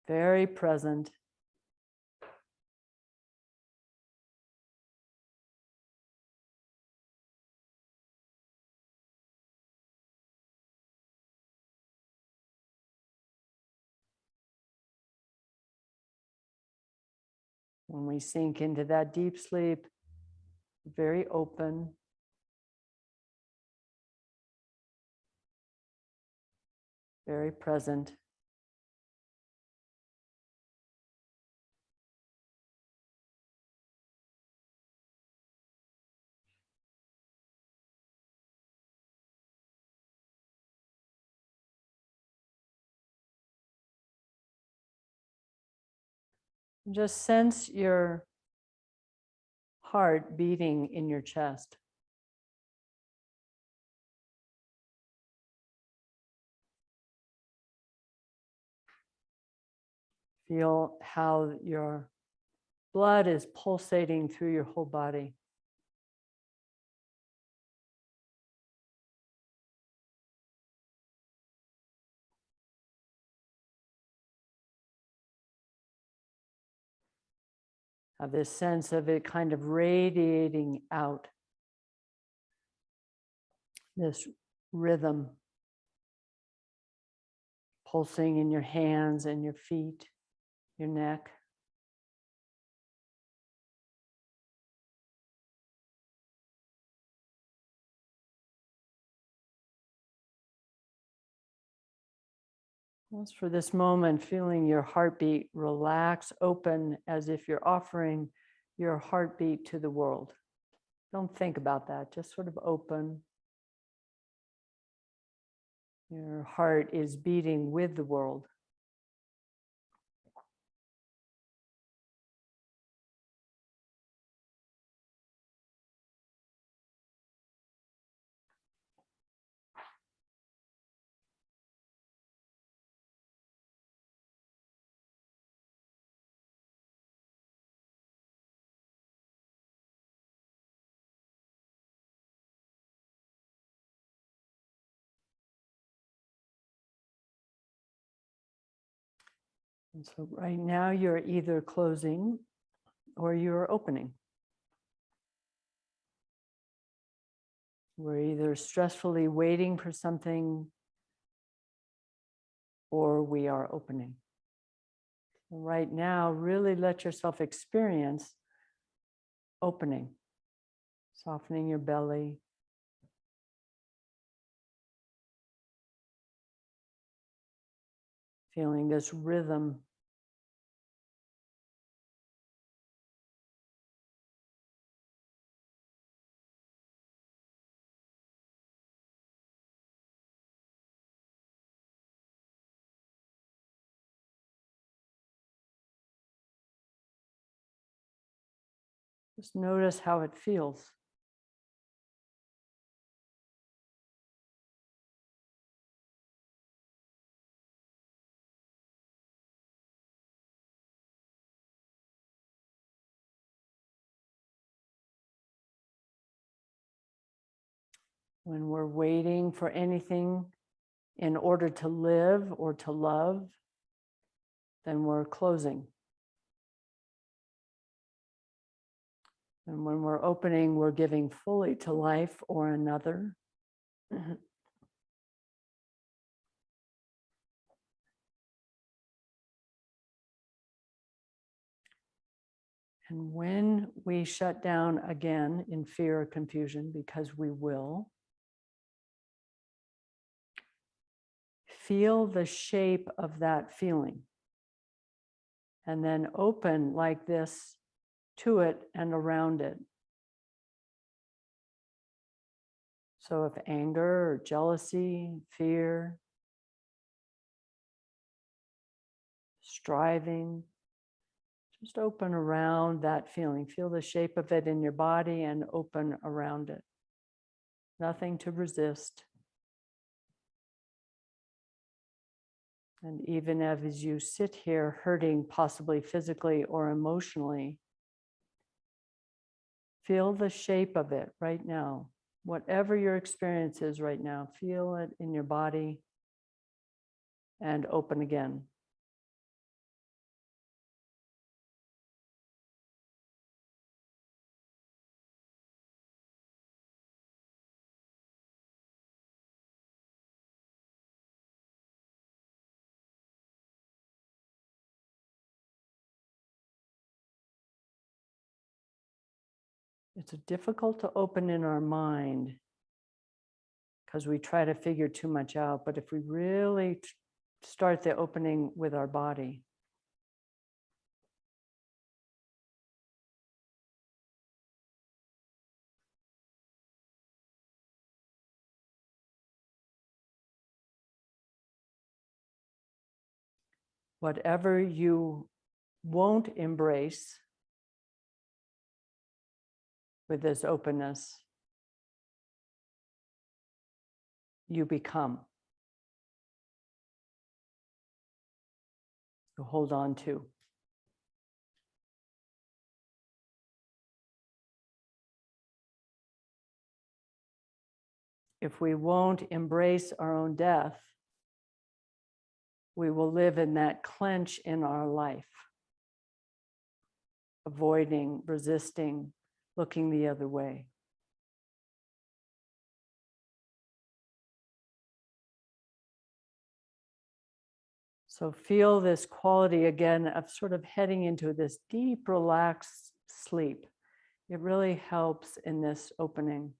Very present. When we sink into that deep sleep, very open. Very present. Just sense your heart beating in your chest. Feel how your blood is pulsating through your whole body. Have this sense of it kind of radiating out. This rhythm pulsing in your hands and your feet, your neck. Just for this moment, feeling your heartbeat relax, open, as if you're offering your heartbeat to the world. Don't think about that, just sort of open. Your heart is beating with the world. And so right now you're either closing or you're opening. We're either stressfully waiting for something or we are opening. Right now, really let yourself experience opening, softening your belly. Feeling this rhythm. Just notice how it feels. When we're waiting for anything in order to live or to love, then we're closing. And when we're opening, we're giving fully to life or another. And when we shut down again in fear or confusion, because we will, feel the shape of that feeling and then open like this to it and around it. So if anger or jealousy, fear, striving, just open around that feeling. Feel the shape of it in your body and open around it. Nothing to resist. And even as you sit here hurting, possibly physically or emotionally, feel the shape of it right now. Whatever your experience is right now, feel it in your body and open again. It's difficult to open in our mind because we try to figure too much out. But if we really start the opening with our body, whatever you won't embrace with this openness, you become. You hold on to. If we won't embrace our own death, we will live in that clench in our life, avoiding, resisting, looking the other way. So feel this quality again of sort of heading into this deep, relaxed sleep. It really helps in this opening.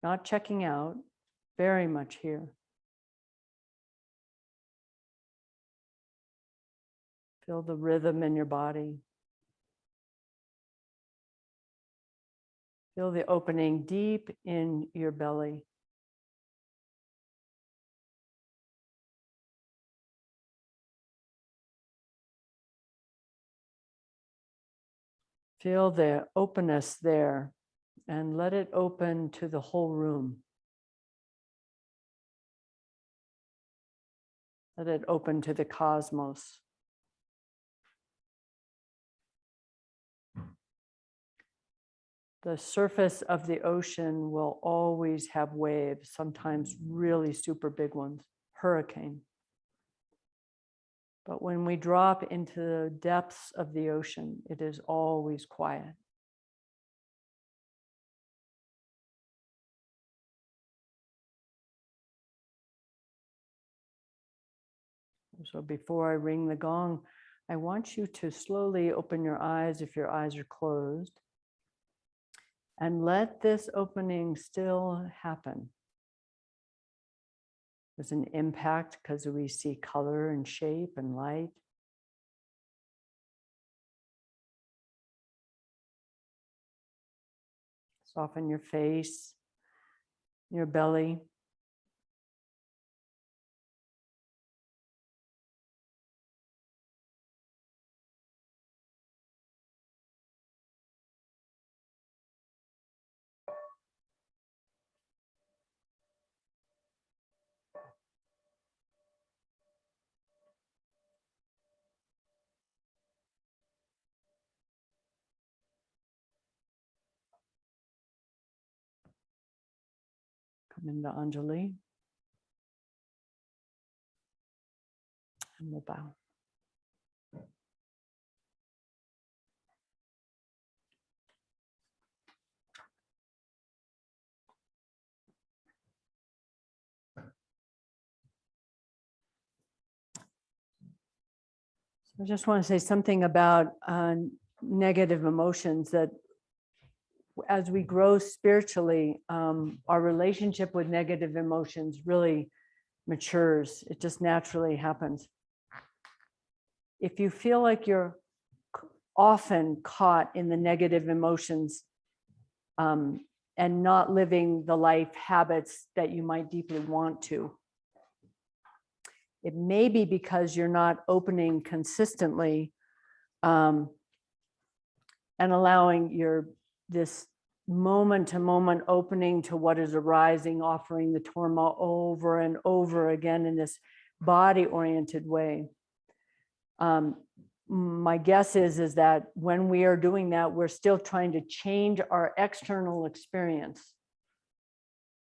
Not checking out, very much here. Feel the rhythm in your body. Feel the opening deep in your belly. Feel the openness there and let it open to the whole room. Let it open to the cosmos. The surface of the ocean will always have waves, sometimes really super big ones, hurricane. But when we drop into the depths of the ocean, it is always quiet. So before I ring the gong, I want you to slowly open your eyes if your eyes are closed. And let this opening still happen. There's an impact because we see color and shape and light. Soften your face, your belly. Come into Anjali. And we'll bow. I just want to say something about negative emotions, that as we grow spiritually, our relationship with negative emotions really matures. It just naturally happens. if you feel like you're often caught in the negative emotions and not living the life habits that you might deeply want to, it may be because you're not opening consistently and allowing this moment to moment opening to what is arising, offering the torma over and over again in this body oriented way. My guess is that when we are doing that, we're still trying to change our external experience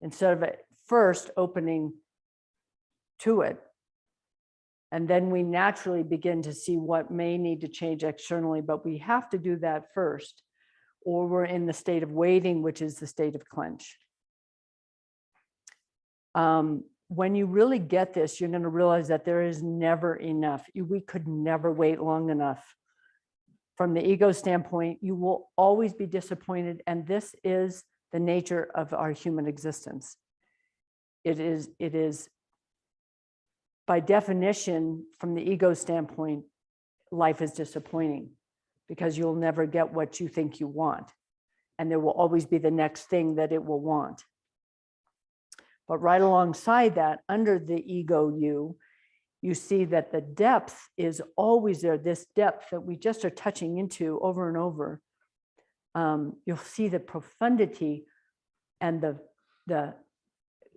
instead of first opening to it. And then we naturally begin to see what may need to change externally, but we have to do that first, or we're in the state of waiting, which is the state of clench. When you really get this, you're going to realize that there is never enough. We could never wait long enough. From the ego standpoint, you will always be disappointed, and this is the nature of our human existence. It is by definition, from the ego standpoint, life is disappointing because you'll never get what you think you want. And there will always be the next thing that it will want. But right alongside that, under the ego you see that the depth is always there, this depth that we just are touching into over and over. You'll see the profundity and the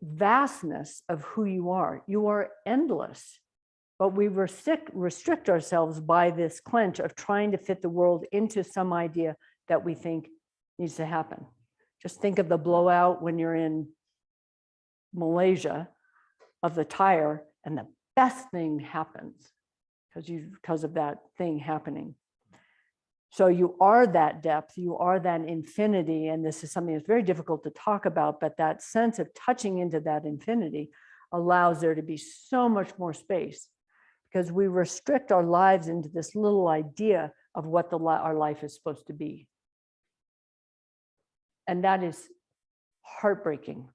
vastness of who you are. You are endless, but we restrict ourselves by this clench of trying to fit the world into some idea that we think needs to happen. Just think of the blowout when you're in Malaysia of the tire and the best thing happens because of that thing happening. So you are that depth, you are that infinity, and this is something that's very difficult to talk about, but that sense of touching into that infinity allows there to be so much more space, because we restrict our lives into this little idea of what our life is supposed to be. And that is heartbreaking,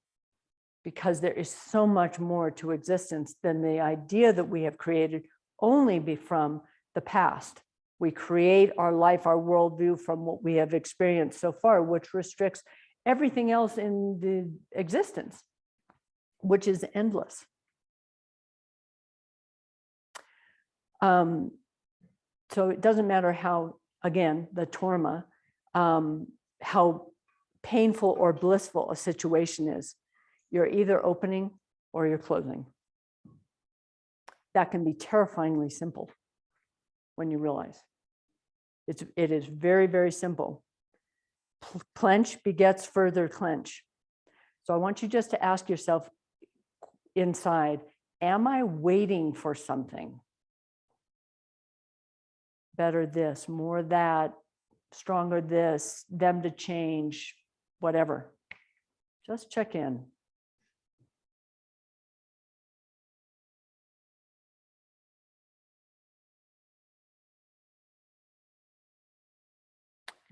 because there is so much more to existence than the idea that we have created only be from the past. We create our life, our worldview from what we have experienced so far, which restricts everything else in the existence, which is endless. So it doesn't matter how, again, the torma, how painful or blissful a situation is, you're either opening or you're closing. That can be terrifyingly simple when you realize. It is very, very simple. Clench begets further clench. So I want you just to ask yourself inside, am I waiting for something? Better this, more that, stronger this, them to change, whatever. Just check in.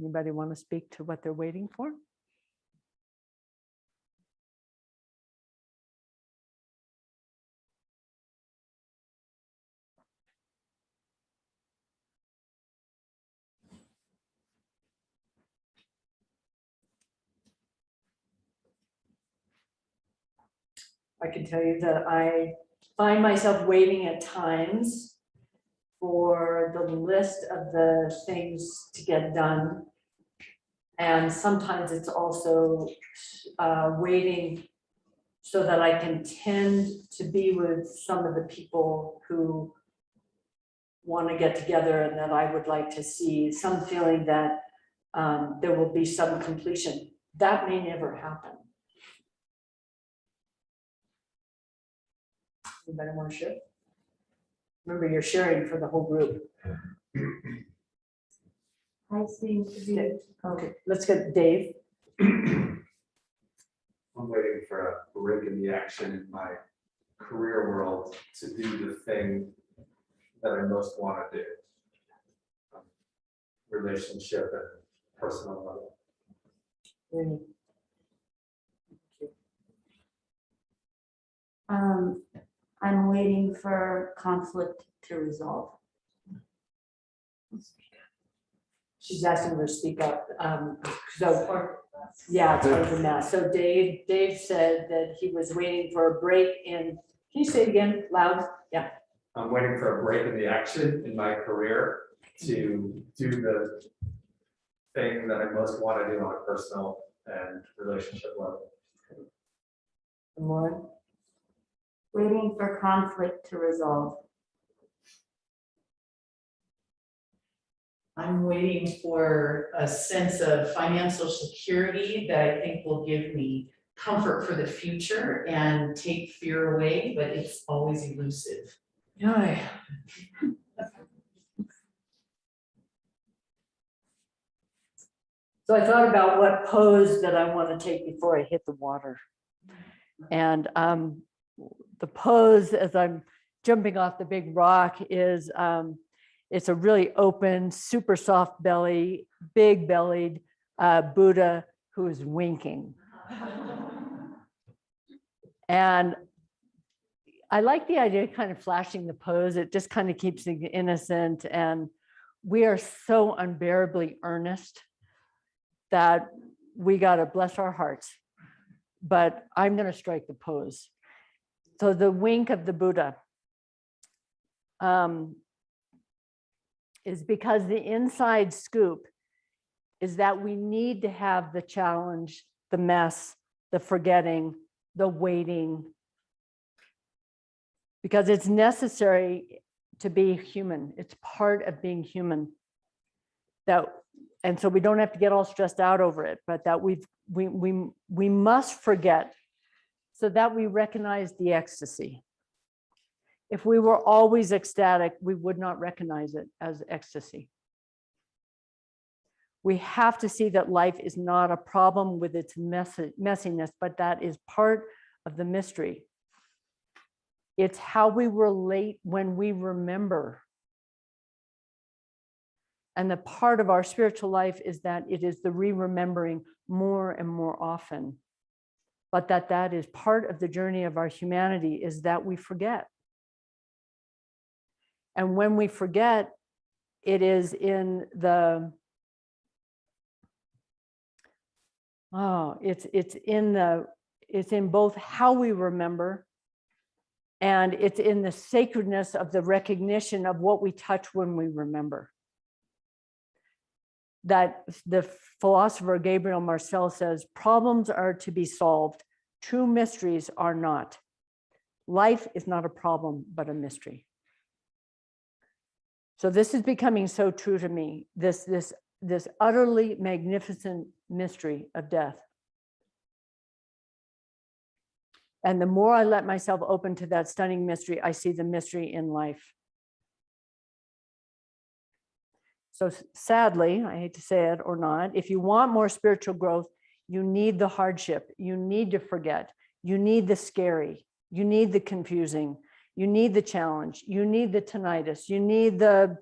Anybody want to speak to what they're waiting for? I can tell you that I find myself waiting at times for the list of the things to get done. And sometimes it's also waiting so that I can tend to be with some of the people who want to get together and that I would like to see, some feeling that there will be some completion. That may never happen. Anybody want to share? Remember, you're sharing for the whole group. I seem to be. Okay, let's get Dave. I'm waiting for a break in the action in my career world to do the thing that I most want to do. Relationship and personal level. I'm waiting for conflict to resolve. She's asking her to speak up. So, yeah, it's part of the math. So Dave said that he was waiting for a break in, can you say it again loud? Yeah. I'm waiting for a break in the action in my career to do the thing that I most want to do on a personal and relationship level. Lauren? Waiting for conflict to resolve. I'm waiting for a sense of financial security that I think will give me comfort for the future and take fear away, but it's always elusive. Yeah. So I thought about what pose that I want to take before I hit the water. And the pose as I'm jumping off the big rock is, it's a really open, super soft belly, big bellied Buddha who is winking. And I like the idea of kind of flashing the pose. It just kind of keeps it innocent. And we are so unbearably earnest that we got to bless our hearts. But I'm going to strike the pose. So the wink of the Buddha is because the inside scoop is that we need to have the challenge, the mess, the forgetting, the waiting, because it's necessary to be human. It's part of being human. And so we don't have to get all stressed out over it, but that we must forget so that we recognize the ecstasy. If we were always ecstatic, we would not recognize it as ecstasy. We have to see that life is not a problem with its messiness, but that is part of the mystery. It's how we relate when we remember. And the part of our spiritual life is that it is the re-remembering more and more often. But that is part of the journey of our humanity, is that we forget. And when we forget, it is in the, it's in both how we remember, and it's in the sacredness of the recognition of what we touch when we remember. That the philosopher Gabriel Marcel says, problems are to be solved. True mysteries are not. Life is not a problem, but a mystery. So this is becoming so true to me, this utterly magnificent mystery of death. And the more I let myself open to that stunning mystery, I see the mystery in life. So sadly, I hate to say it or not, if you want more spiritual growth, you need the hardship, you need to forget, you need the scary, you need the confusing, you need the challenge, you need the tinnitus, you need the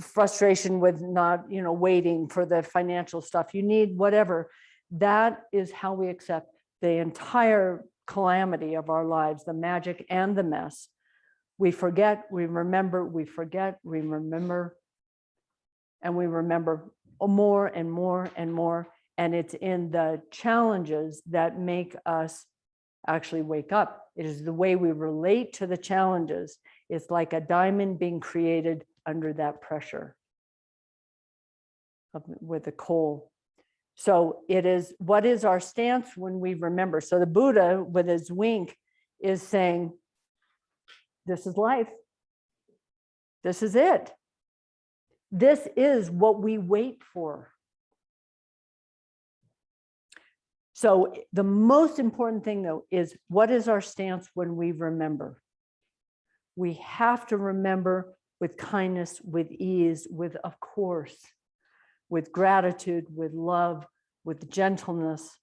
frustration with not, waiting for the financial stuff, you need whatever. That is how we accept the entire calamity of our lives, the magic and the mess. We forget, we remember, we forget, we remember, and we remember more and more and more. And it's in the challenges that make us actually wake up. It is the way we relate to the challenges. It's like a diamond being created under that pressure with the coal. So it is, what is our stance when we remember? So the Buddha with his wink is saying, this is life. This is it. This is what we wait for. So the most important thing, though, is what is our stance when we remember? We have to remember with kindness, with ease, with, of course, with gratitude, with love, with gentleness.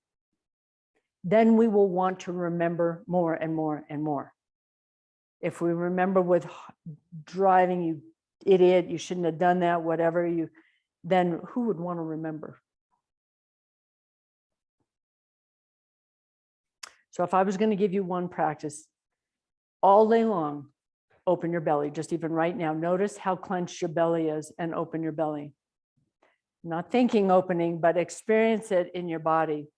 Then we will want to remember more and more and more. If we remember with driving, you idiot, you shouldn't have done that, whatever, then who would want to remember? So if I was going to give you one practice, all day long, open your belly, just even right now. Notice how clenched your belly is and open your belly. Not thinking opening, but experience it in your body.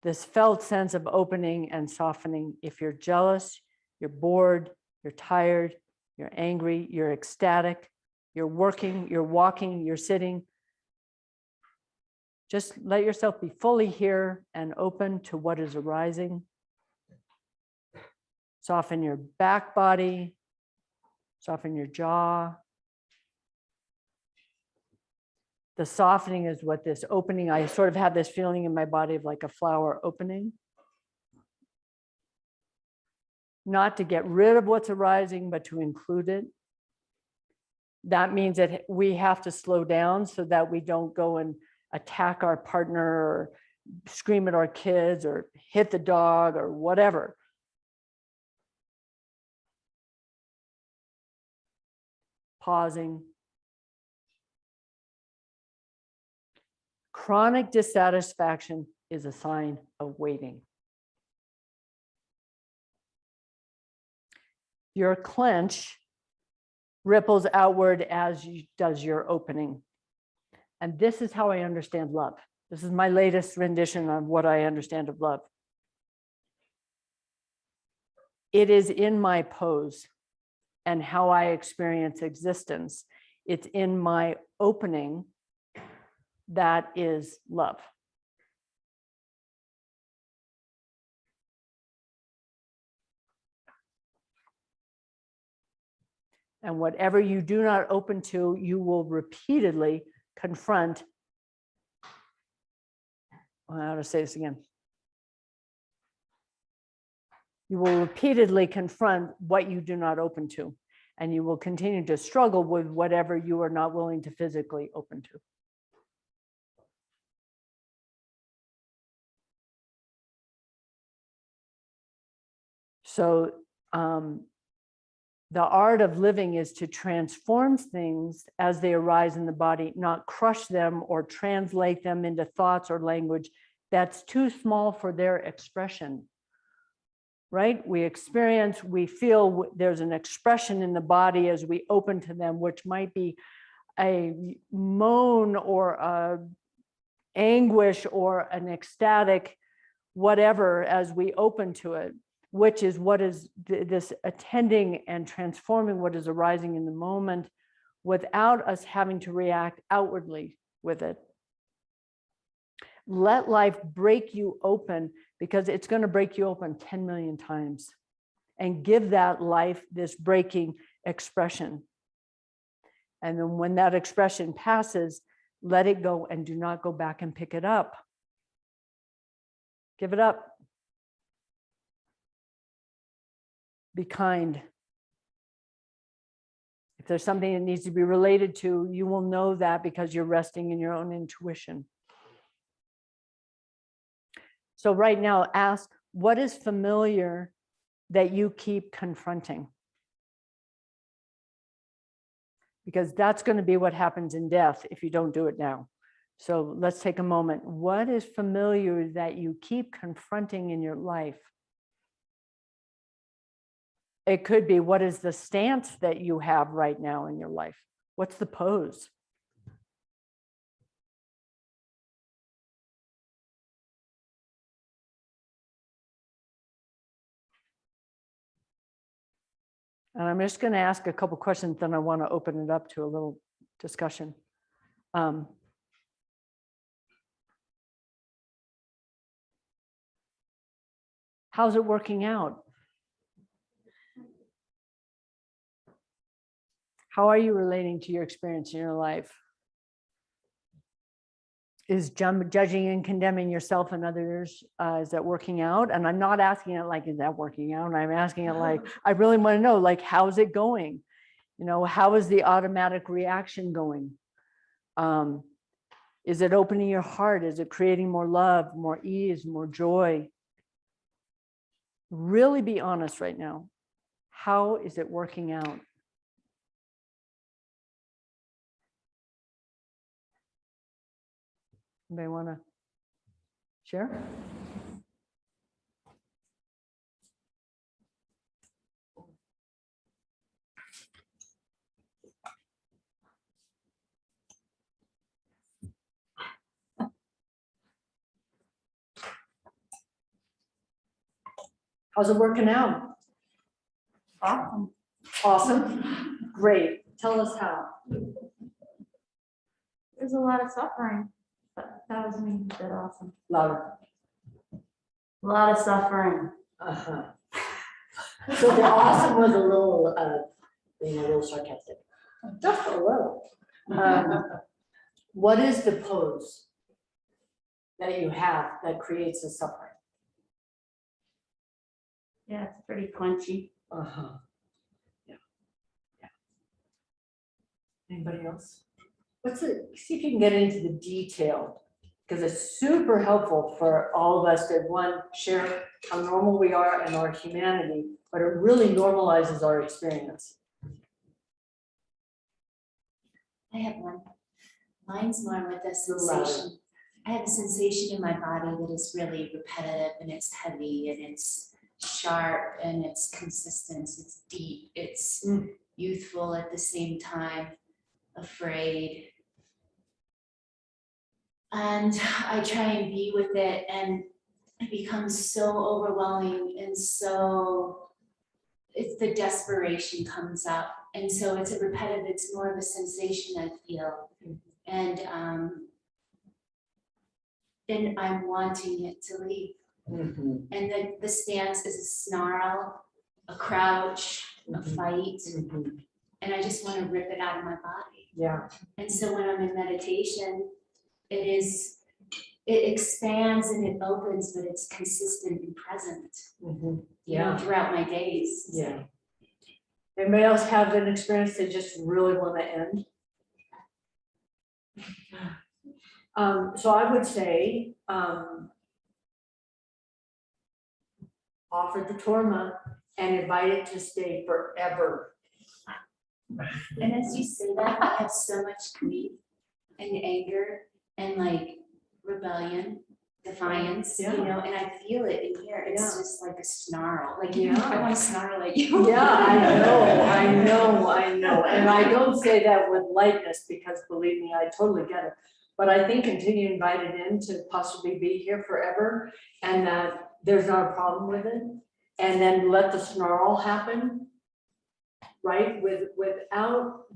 This felt sense of opening and softening. If you're jealous, you're bored, you're tired, you're angry, you're ecstatic, you're working, you're walking, you're sitting. Just let yourself be fully here and open to what is arising. Soften your back body, soften your jaw. The softening is what this opening, I sort of have this feeling in my body of like a flower opening. Not to get rid of what's arising, but to include it. That means that we have to slow down so that we don't go and attack our partner or scream at our kids or hit the dog or whatever. Pausing. Chronic dissatisfaction is a sign of waiting. Your clench ripples outward as does your opening. And this is how I understand love. This is my latest rendition on what I understand of love. It is in my pose and how I experience existence. It's in my opening that is love. And whatever you do not open to, you will repeatedly confront. How to say this again? You will repeatedly confront what you do not open to, and you will continue to struggle with whatever you are not willing to physically open to. So the art of living is to transform things as they arise in the body, not crush them or translate them into thoughts or language that's too small for their expression. Right? We experience, we feel there's an expression in the body as we open to them, which might be a moan or a anguish or an ecstatic whatever as we open to it, which is what is this attending and transforming what is arising in the moment without us having to react outwardly with it. Let life break you open, because it's going to break you open 10 million times, and give that life this breaking expression. And then when that expression passes, let it go and do not go back and pick it up. Give it up. Be kind. If there's something that needs to be related to, you will know that because you're resting in your own intuition. So right now, ask, what is familiar that you keep confronting? Because that's going to be what happens in death if you don't do it now. So let's take a moment. What is familiar that you keep confronting in your life? It could be, what is the stance that you have right now in your life? What's the pose? And I'm just going to ask a couple questions, then I want to open it up to a little discussion. How's it working out? How are you relating to your experience in your life? Is judging and condemning yourself and others, is that working out? And I'm not asking it like, is that working out? I'm asking it like, I really want to know, like, how's it going? You know, how is the automatic reaction going? Is it opening your heart? Is it creating more love, more ease, more joy? Really be honest right now. How is it working out? Anybody want to share? How's it working out? Awesome. Awesome. Great. Tell us how. There's a lot of suffering, but that doesn't mean that awesome. Louder. A lot of suffering. Uh-huh. So the awesome was a little, being a little sarcastic. Just a little. What is the pose that you have that creates the suffering? Yeah, it's pretty crunchy. Uh-huh. Yeah. Yeah. Anybody else? What's it? See if you can get into the detail, because it's super helpful for all of us to, one, share how normal we are and our humanity, but it really normalizes our experience. I have one. Mine's more with a Louder. sensation. I have a sensation in my body that is really repetitive and it's heavy and it's sharp and it's consistent, it's deep, it's youthful at the same time, afraid. And I try and be with it and it becomes so overwhelming and so it's the desperation comes up. And so it's a repetitive, it's more of a sensation I feel. And then I'm wanting it to leave. Mhm. And the stance is a snarl, a crouch, a fight. Mhm. And I just want to rip it out of my body. Yeah. And so when I'm in meditation, it expands and it opens, but it's consistent and present, Mhm. you know, throughout my days. Yeah. Anybody else have an experience they just really want to end? So I would say, offer the Torma and invite it to stay forever. And as you say that, I have so much grief and anger and like rebellion, defiance, Yeah. you know, and I feel it in here. It's Yeah. just like a snarl. Like Yeah. I want to snarl at you. Yeah, I know. And I don't say that with lightness because believe me, I totally get it. But I think continue to invite it in to possibly be here forever and that there's not a problem with it. And then let the snarl happen, right? Without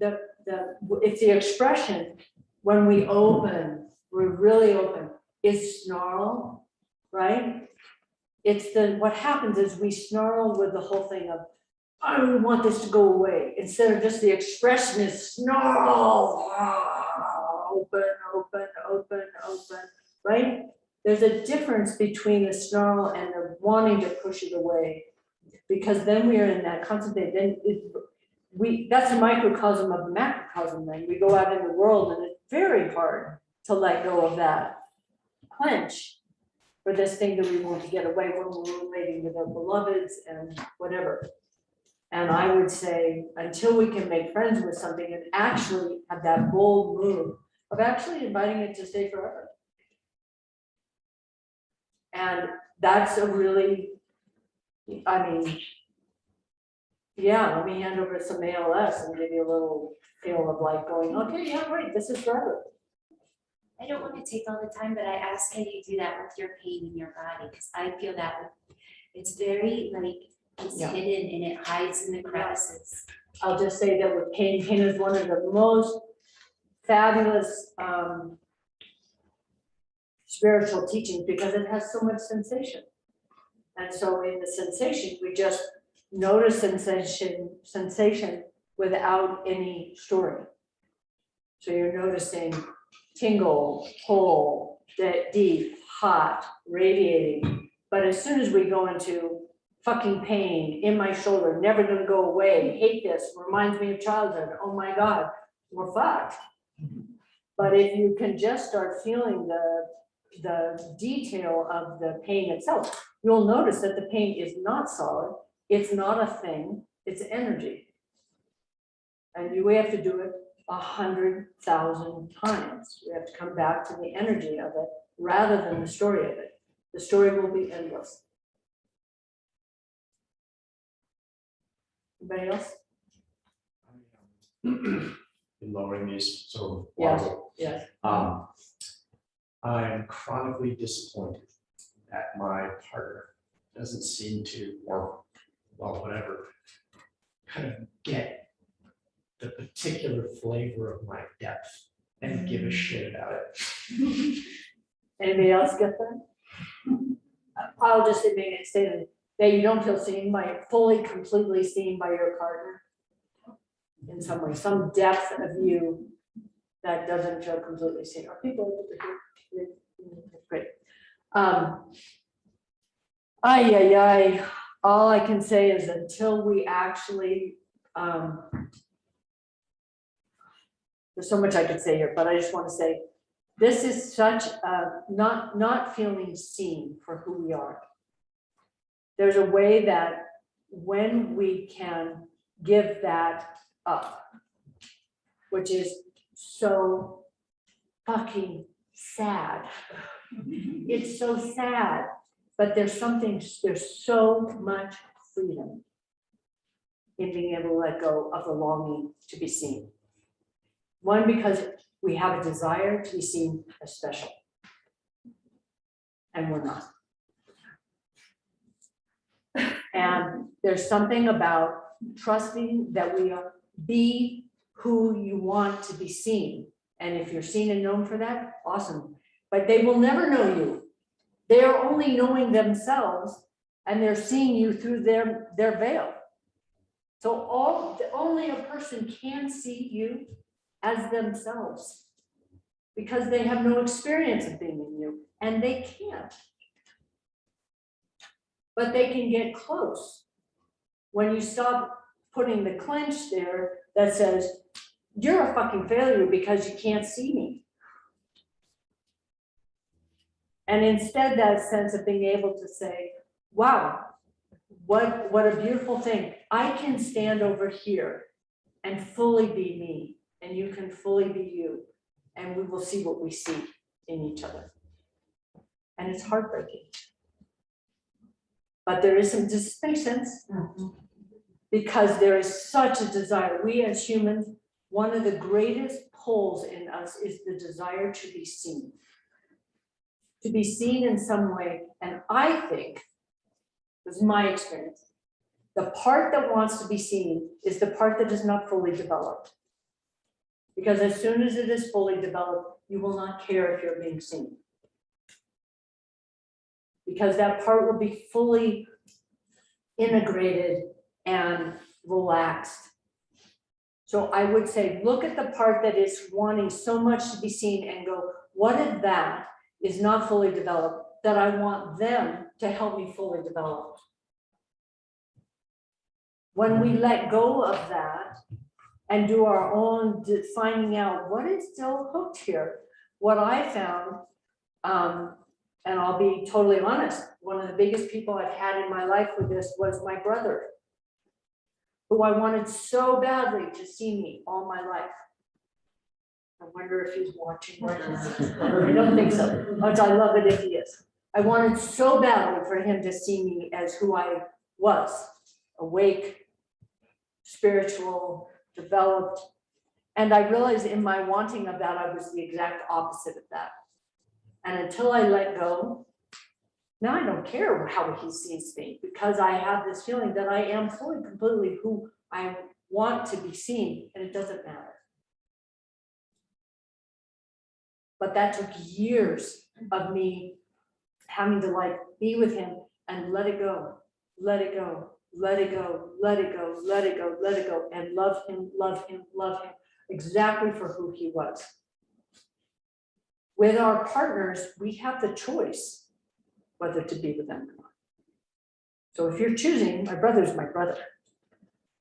it's the expression when we open, we're really open, is snarl, right? It's what happens is we snarl with the whole thing of, I don't want this to go away, instead of just the expression is snarl, open, right? There's a difference between the snarl and the wanting to push it away, because then we are in that constant state. Then that's a microcosm of the macrocosm. Then we go out in the world, and it's very hard to let go of that clench for this thing that we want to get away when we're relating with our beloveds and whatever. And I would say, until we can make friends with something and actually have that bold move of actually inviting it to stay forever. And that's a really, I mean, yeah, let me hand over some ALS and give you a little feel of like going, okay, yeah, great, this is forever. I don't want to take all the time, but I ask how you do that with your pain in your body, because I feel that it's very like it's Yeah. hidden and it hides in the crevices. I'll just say that with pain is one of the most fabulous spiritual teachings because it has so much sensation. And so in the sensation, we just notice sensation without any story. So you're noticing tingle, pull, deep, hot, radiating. But as soon as we go into fucking pain in my shoulder, never gonna go away, hate this, reminds me of childhood, oh my God, we're fucked. But if you can just start feeling the detail of the pain itself, you'll notice that the pain is not solid, it's not a thing, it's energy. And we have to do it 100,000 times. We have to come back to the energy of it rather than the story of it. The story will be endless. Anybody else? In lowering these sort of Yes. level, Yes. I'm chronically disappointed at my partner doesn't seem to, or, well, whatever, kind of get the particular flavor of my depth and give a shit about it. Anybody else get that? I'll just say that you don't feel seen by, fully, completely seen by your partner in some way, some depth of you that doesn't feel completely seen. Are people able to hear? Great. All I can say is until we actually, there's so much I could say here, but I just want to say, this is such a, not feeling seen for who we are. There's a way that when we can give that up, which is so fucking sad. It's so sad, but there's so much freedom in being able to let go of the longing to be seen. One, because we have a desire to be seen as special, and we're not. And there's something about trusting that we are, be who you want to be seen. And if you're seen and known for that, awesome. But they will never know you. They are only knowing themselves, and they're seeing you through their veil. So only a person can see you as themselves, because they have no experience of being in you, and they can't. But they can get close when you stop putting the clench there that says, you're a fucking failure because you can't see me. And instead, that sense of being able to say, wow, what a beautiful thing. I can stand over here and fully be me, and you can fully be you, and we will see what we see in each other. And it's heartbreaking. But there is some, does this make sense? Because there is such a desire. We as humans, one of the greatest pulls in us is the desire to be seen. To be seen in some way. And I think, this is my experience, the part that wants to be seen is the part that is not fully developed. Because as soon as it is fully developed, you will not care if you're being seen. Because that part will be fully integrated and relaxed. So I would say, look at the part that is wanting so much to be seen and go, what if that is not fully developed, that I want them to help me fully develop? When we let go of that and do our own finding out what is still hooked here, what I found, and I'll be totally honest, one of the biggest people I've had in my life with this was my brother, who I wanted so badly to see me all my life. I wonder if he's watching right now. I don't think so, but I love it if he is. I wanted so badly for him to see me as who I was, awake, spiritual, developed. And I realized in my wanting of that, I was the exact opposite of that. And until I let go, now I don't care how he sees me, because I have this feeling that I am fully, completely who I want to be seen, and it doesn't matter. But that took years of me having to like be with him and let it go, let it go, let it go, let it go, let it go, let it go, and love him, love him, love him, exactly for who he was. With our partners, we have the choice whether to be with them or not. So if you're choosing, my brother's my brother.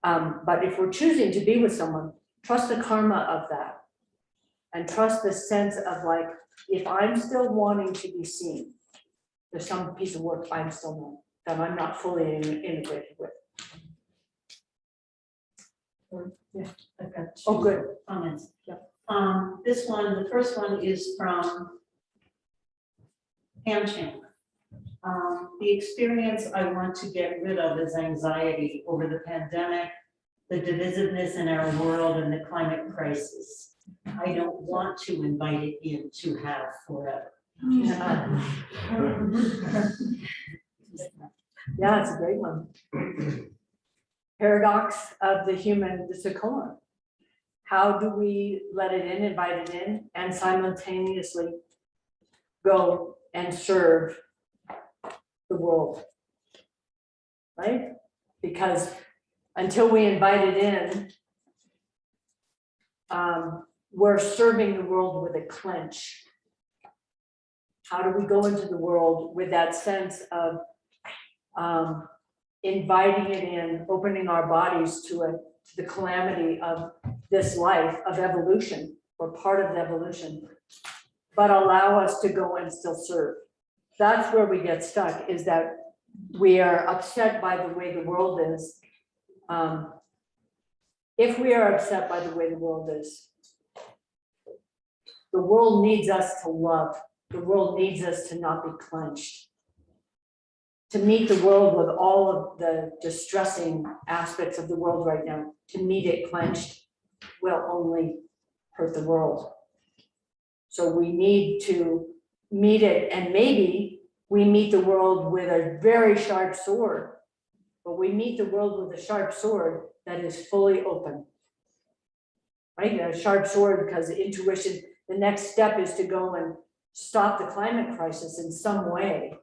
But if we're choosing to be with someone, trust the karma of that. And trust the sense of like, if I'm still wanting to be seen, there's some piece of work I'm still not, that I'm not fully integrated with. Yeah. I've got Oh, good. comments. Yeah. This one, the first one is from Pam Chandler. The experience I want to get rid of is anxiety over the pandemic, the divisiveness in our world, and the climate crisis. I don't want to invite it in to have forever. Yeah, it's a great one. Paradox of the human, the koan. How do we let it in, invite it in, and simultaneously go and serve the world? Right? Because until we invite it in, we're serving the world with a clench. How do we go into the world with that sense of inviting it in, opening our bodies to the calamity of this life of evolution, or part of the evolution, but allow us to go and still serve? That's where we get stuck, is that we are upset by the way the world is. If we are upset by the way the world is, the world needs us to love. The world needs us to not be clenched. To meet the world with all of the distressing aspects of the world right now, to meet it clenched will only hurt the world. So we need to meet it, and maybe we meet the world with a very sharp sword, but we meet the world with a sharp sword that is fully open. Right? A sharp sword, because intuition, the next step is to go and stop the climate crisis in some way.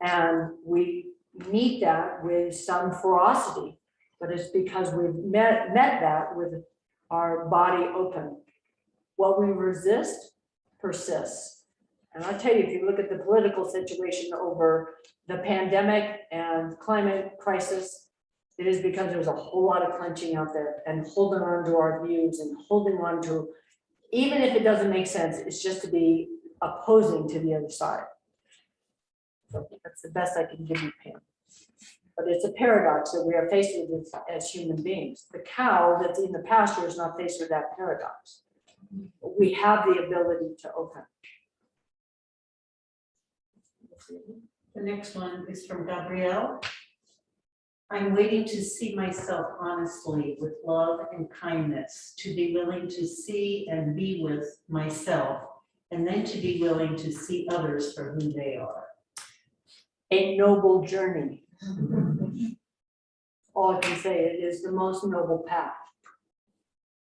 And we meet that with some ferocity, but it's because we've met that with our body open. What we resist persists. And I'll tell you, if you look at the political situation over the pandemic and climate crisis, it is because there's a whole lot of clenching out there and holding on to our views and holding on to, even if it doesn't make sense, it's just to be opposing to the other side. So that's the best I can give you, Pam. But it's a paradox that we are faced with as human beings. The cow that's in the pasture is not faced with that paradox. We have the ability to open. The next one is from Gabrielle. I'm waiting to see myself honestly with love and kindness, to be willing to see and be with myself, and then to be willing to see others for who they are. A noble journey. All I can say, it is the most noble path.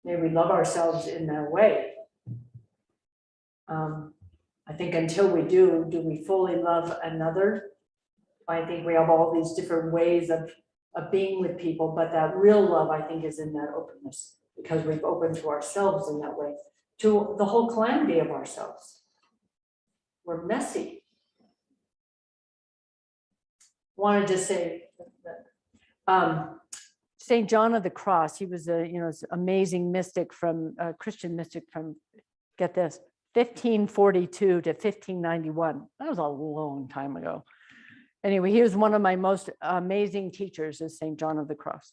May we love ourselves in that way. I think until we do we fully love another? I think we have all these different ways of being with people, but that real love, I think, is in that openness, because we've opened to ourselves in that way, to the whole calamity of ourselves. We're messy. Wanted to say that St. John of the Cross, he was a amazing mystic from Christian mystic from, get this, 1542 to 1591. That was a long time ago. Anyway, he was one of my most amazing teachers, is St. John of the Cross.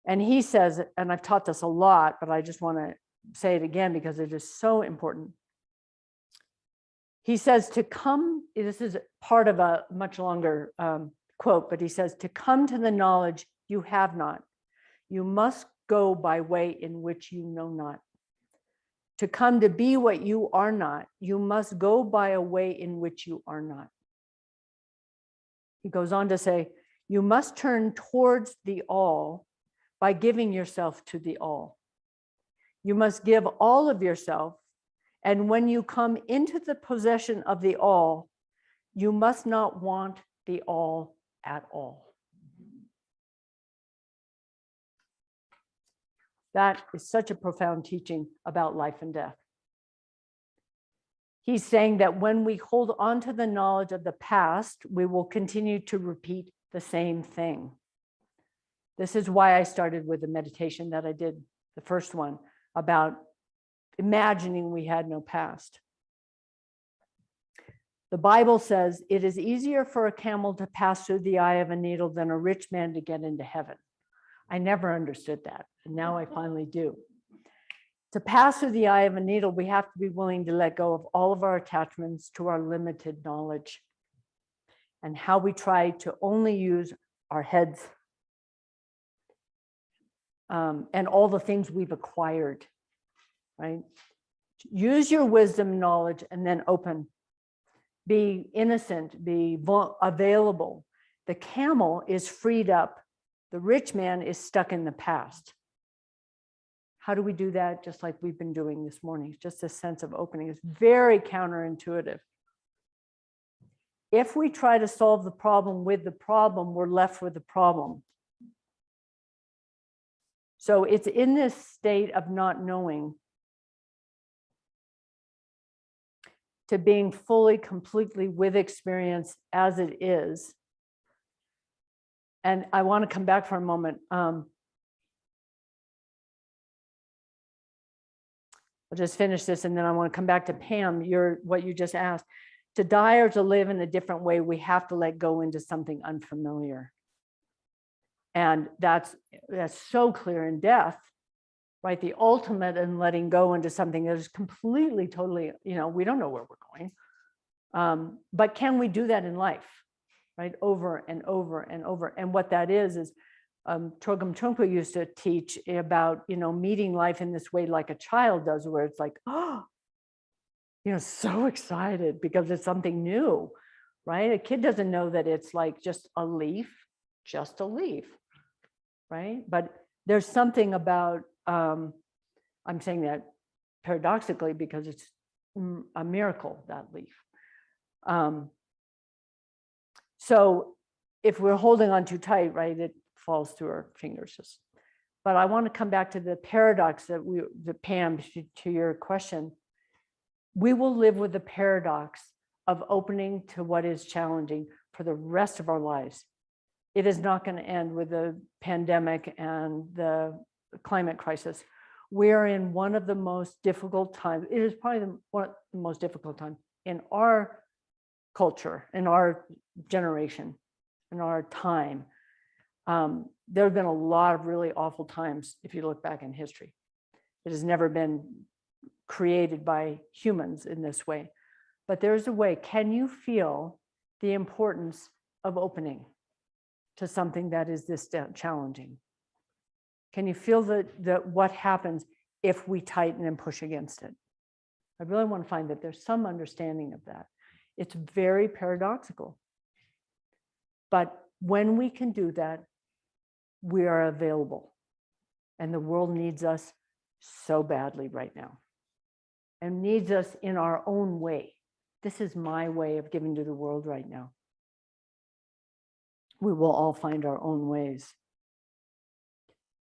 And he says, and I've taught this a lot, but I just want to say it again because it is so important. He says to come, this is part of a much longer quote, but he says, to come to the knowledge you have not, you must go by way in which you know not. To come to be what you are not, you must go by a way in which you are not. He goes on to say, you must turn towards the all by giving yourself to the all. You must give all of yourself, and when you come into the possession of the all, you must not want the all at all. That is such a profound teaching about life and death. He's saying that when we hold on to the knowledge of the past, we will continue to repeat the same thing. This is why I started with the meditation that I did, the first one, about imagining we had no past. The Bible says it is easier for a camel to pass through the eye of a needle than a rich man to get into heaven. I never understood that, and now I finally do. To pass through the eye of a needle, we have to be willing to let go of all of our attachments to our limited knowledge and how we try to only use our heads and all the things we've acquired, right? Use your wisdom, knowledge, and then open. Be innocent, be available, The camel is freed up. The rich man is stuck in the past. How do we do that? Just like we've been doing this morning, just a sense of opening. It's very counterintuitive. If we try to solve the problem with the problem, we're left with the problem. So it's in this state of not knowing to being fully, completely with experience as it is. And I want to come back for a moment. I'll just finish this and then I want to come back to Pam, what you just asked. To die or to live in a different way, we have to let go into something unfamiliar. And that's so clear in death, right? The ultimate in letting go into something that is completely, totally, we don't know where we're going. But can we do that in life, right? Over and over and over. And what that is Chogyam Trungpa used to teach about, meeting life in this way like a child does, where it's like, oh, so excited because it's something new, right? A kid doesn't know that it's like just a leaf, right? But there's something about, I'm saying that paradoxically because it's a miracle, that leaf. So if we're holding on too tight, right, it falls through our fingers. But I want to come back to the paradox that Pam, to your question. We will live with the paradox of opening to what is challenging for the rest of our lives. It is not going to end with the pandemic and the climate crisis. We're in one of the most difficult times. It is probably one of the most difficult times in our culture, in our generation, in our time. There have been a lot of really awful times if you look back in history. It has never been created by humans in this way. But there's a way. Can you feel the importance of opening to something that is this challenging? Can you feel that what happens if we tighten and push against it? I really want to find that there's some understanding of that. It's very paradoxical. But when we can do that, we are available. And the world needs us so badly right now. And needs us in our own way. This is my way of giving to the world right now. We will all find our own ways.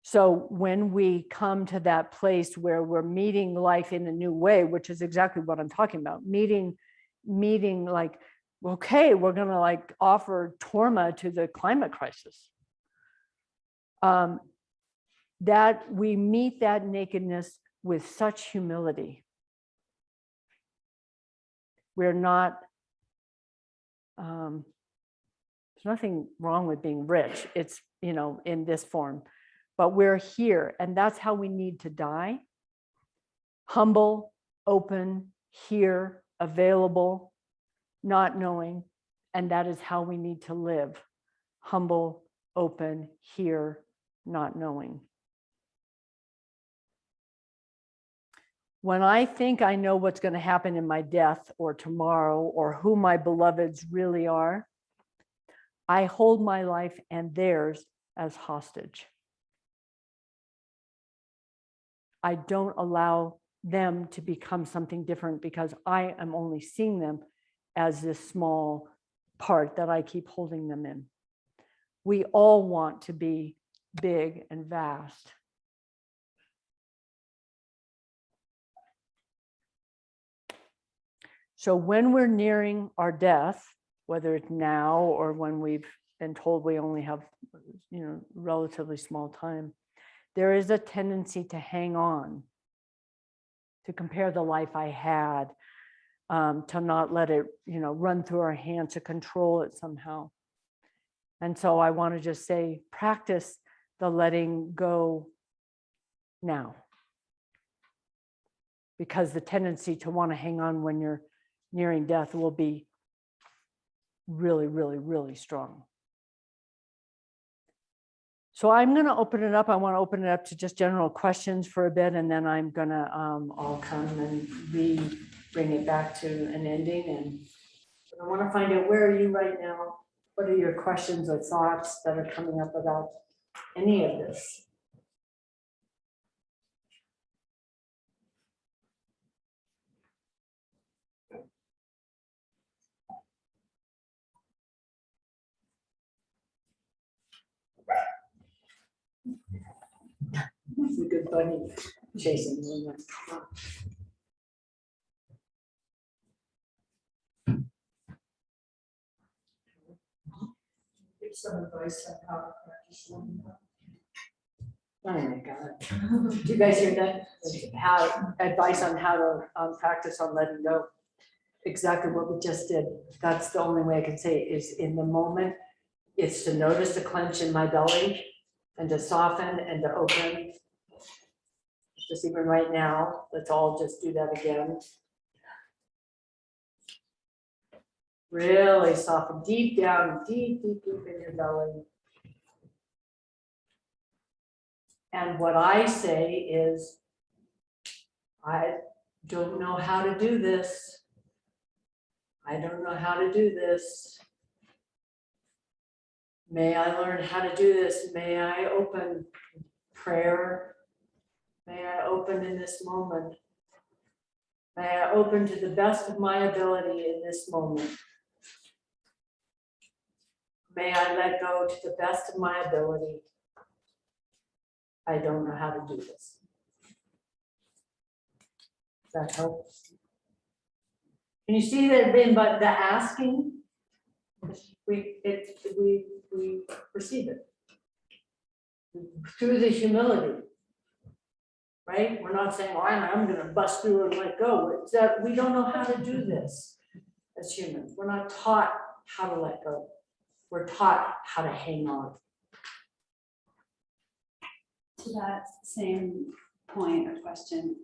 So when we come to that place where we're meeting life in a new way, which is exactly what I'm talking about, meeting like, okay, we're going to like offer torma to the climate crisis. That we meet that nakedness with such humility. We're not, there's nothing wrong with being rich. It's, in this form, but we're here and that's how we need to die. Humble, open, here, available, not knowing. And that is how we need to live. Humble, open, here, not knowing. When I think I know what's going to happen in my death or tomorrow or who my beloveds really are, I hold my life and theirs as hostage. I don't allow them to become something different because I am only seeing them as this small part that I keep holding them in. We all want to be big and vast. So when we're nearing our death, whether it's now or when we've been told we only have, relatively small time, there is a tendency to hang on, to compare the life I had, to not let it, run through our hands, to control it somehow. And so I want to just say, practice the letting go now. Because the tendency to want to hang on when you're nearing death will be really, really, really strong. So I'm going to open it up. I want to open it up to just general questions for a bit, and then I'm going to all come and bring it back to an ending. And I want to find out, where are you right now? What are your questions or thoughts that are coming up about any of this? It's a good bunny chasing. Isn't it? Give some advice on how to practice letting go. Oh my God. Do you guys hear that? How, advice on how to practice on letting go. Exactly what we just did. That's the only way I can say it, is in the moment. It's to notice the clench in my belly and to soften and to open. Just even right now, let's all just do that again. Really soften deep down, deep, deep, deep in your belly. And what I say is, I don't know how to do this. I don't know how to do this. May I learn how to do this. May I open prayer. May I open in this moment. May I open to the best of my ability in this moment. May I let go to the best of my ability. I don't know how to do this. Does that help? Can you see that but the asking, we perceive it through the humility, right? We're not saying, "Oh, I'm going to bust through and let go." It's that we don't know how to do this as humans. We're not taught how to let go. We're taught how to hang on. To that same point or question,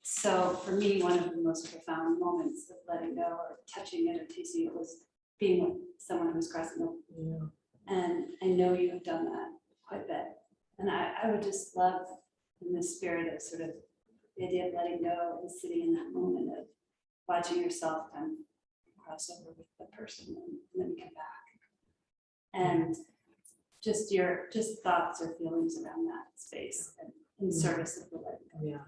so for me, one of the most profound moments of letting go or touching it or tasting it was being with someone who's crossing over. Yeah. And I know you have done that quite a bit. And I would just love, in the spirit of sort of the idea of letting go and sitting in that moment of watching yourself kind of cross over with the person and then come back. And just your thoughts or feelings around that space and in service of the letting go. Yeah.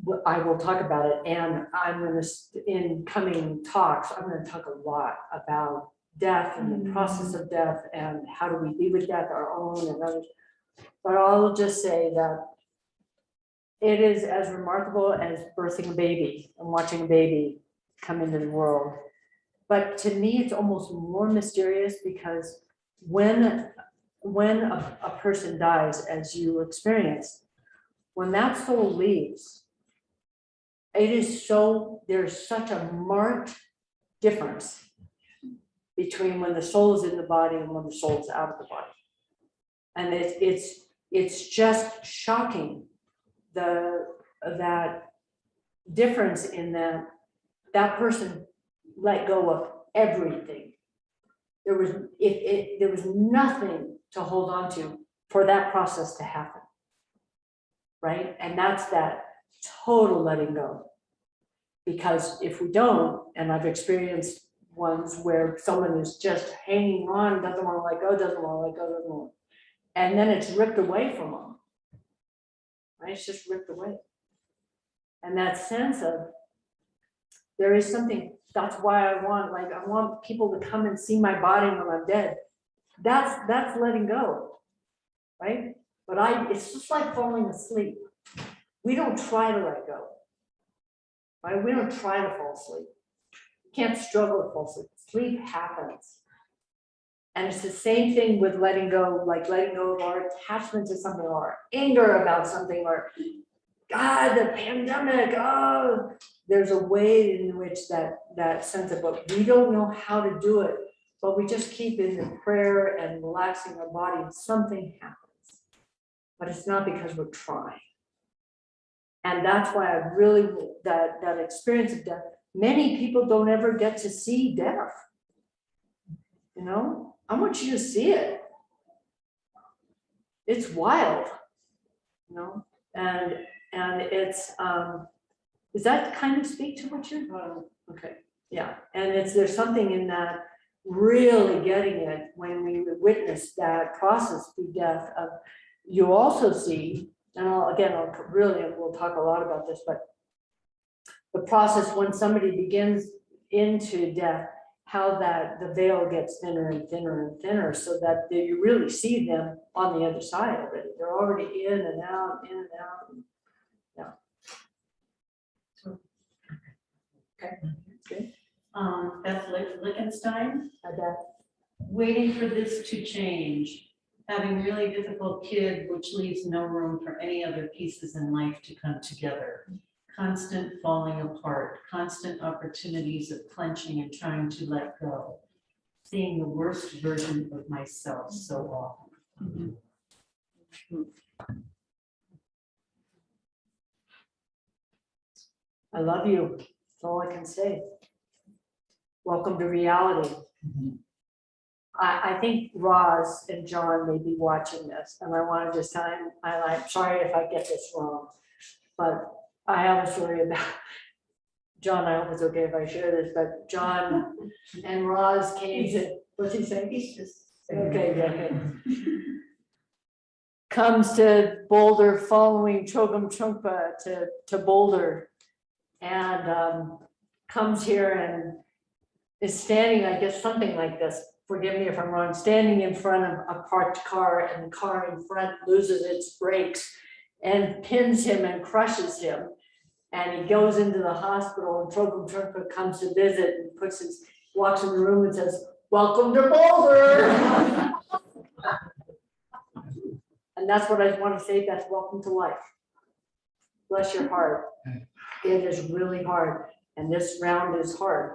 Well, I will talk about it, and I'm going to, in coming talks, I'm going to talk a lot about death and the process of death and how do we be with death, our own and others. But I'll just say that it is as remarkable as birthing a baby and watching a baby come into the world. But to me, it's almost more mysterious because when a person dies, as you experience, when that soul leaves, it is so, there's such a marked difference between when the soul is in the body and when the soul is out of the body. And it's just shocking, that difference in that person let go of everything. There was nothing to hold on to for that process to happen, right? And that's that total letting go. Because if we don't, and I've experienced ones where someone is just hanging on, doesn't want to let go, doesn't want to let go, doesn't want, and then it's ripped away from them, right? It's just ripped away. And that sense of, there is something, that's why I want people to come and see my body when I'm dead. That's letting go, right? But it's just like falling asleep. We don't try to let go, right? We don't try to fall asleep. You can't struggle to fall asleep. Sleep happens. And it's the same thing with letting go, like letting go of our attachment to something or our anger about something or, God, the pandemic, oh. There's a way in which that sense of, but we don't know how to do it, but we just keep in the prayer and relaxing our body and something happens. But it's not because we're trying. And that's why I really, that experience of death, many people don't ever get to see death. You know, I want you to see it. It's wild, you know, and it's, does that kind of speak to what you're, okay, yeah. And there's something in that really getting it when we witness that process through death. You also see, and we'll talk a lot about this, but the process when somebody begins into death, how that the veil gets thinner and thinner and thinner, so that you really see them on the other side already. They're already in and out, in and out. Okay. Good. Beth Lickenstein, Beth. waiting for this to change. Having really difficult kid, which leaves no room for any other pieces in life to come together. Constant falling apart, constant opportunities of clenching and trying to let go. Seeing the worst version of myself so often. I love you. That's all I can say. Welcome to reality. I think Roz and John may be watching this, and I want to just tell him, I'm sorry if I get this wrong, but I have a story about John. I hope it's okay if I share this, but John and Roz came to, what's he saying? He's just, okay. Comes to Boulder following Chogam Trungpa to Boulder, and comes here and is standing, I guess, something like this. Forgive me if I'm wrong, standing in front of a parked car, and the car in front loses its brakes and pins him and crushes him. And he goes into the hospital, and Chogam Trungpa comes to visit and walks in the room and says, "Welcome to Boulder." And that's what I want to say, Beth, welcome to life. Bless your heart. It is really hard, and this round is hard.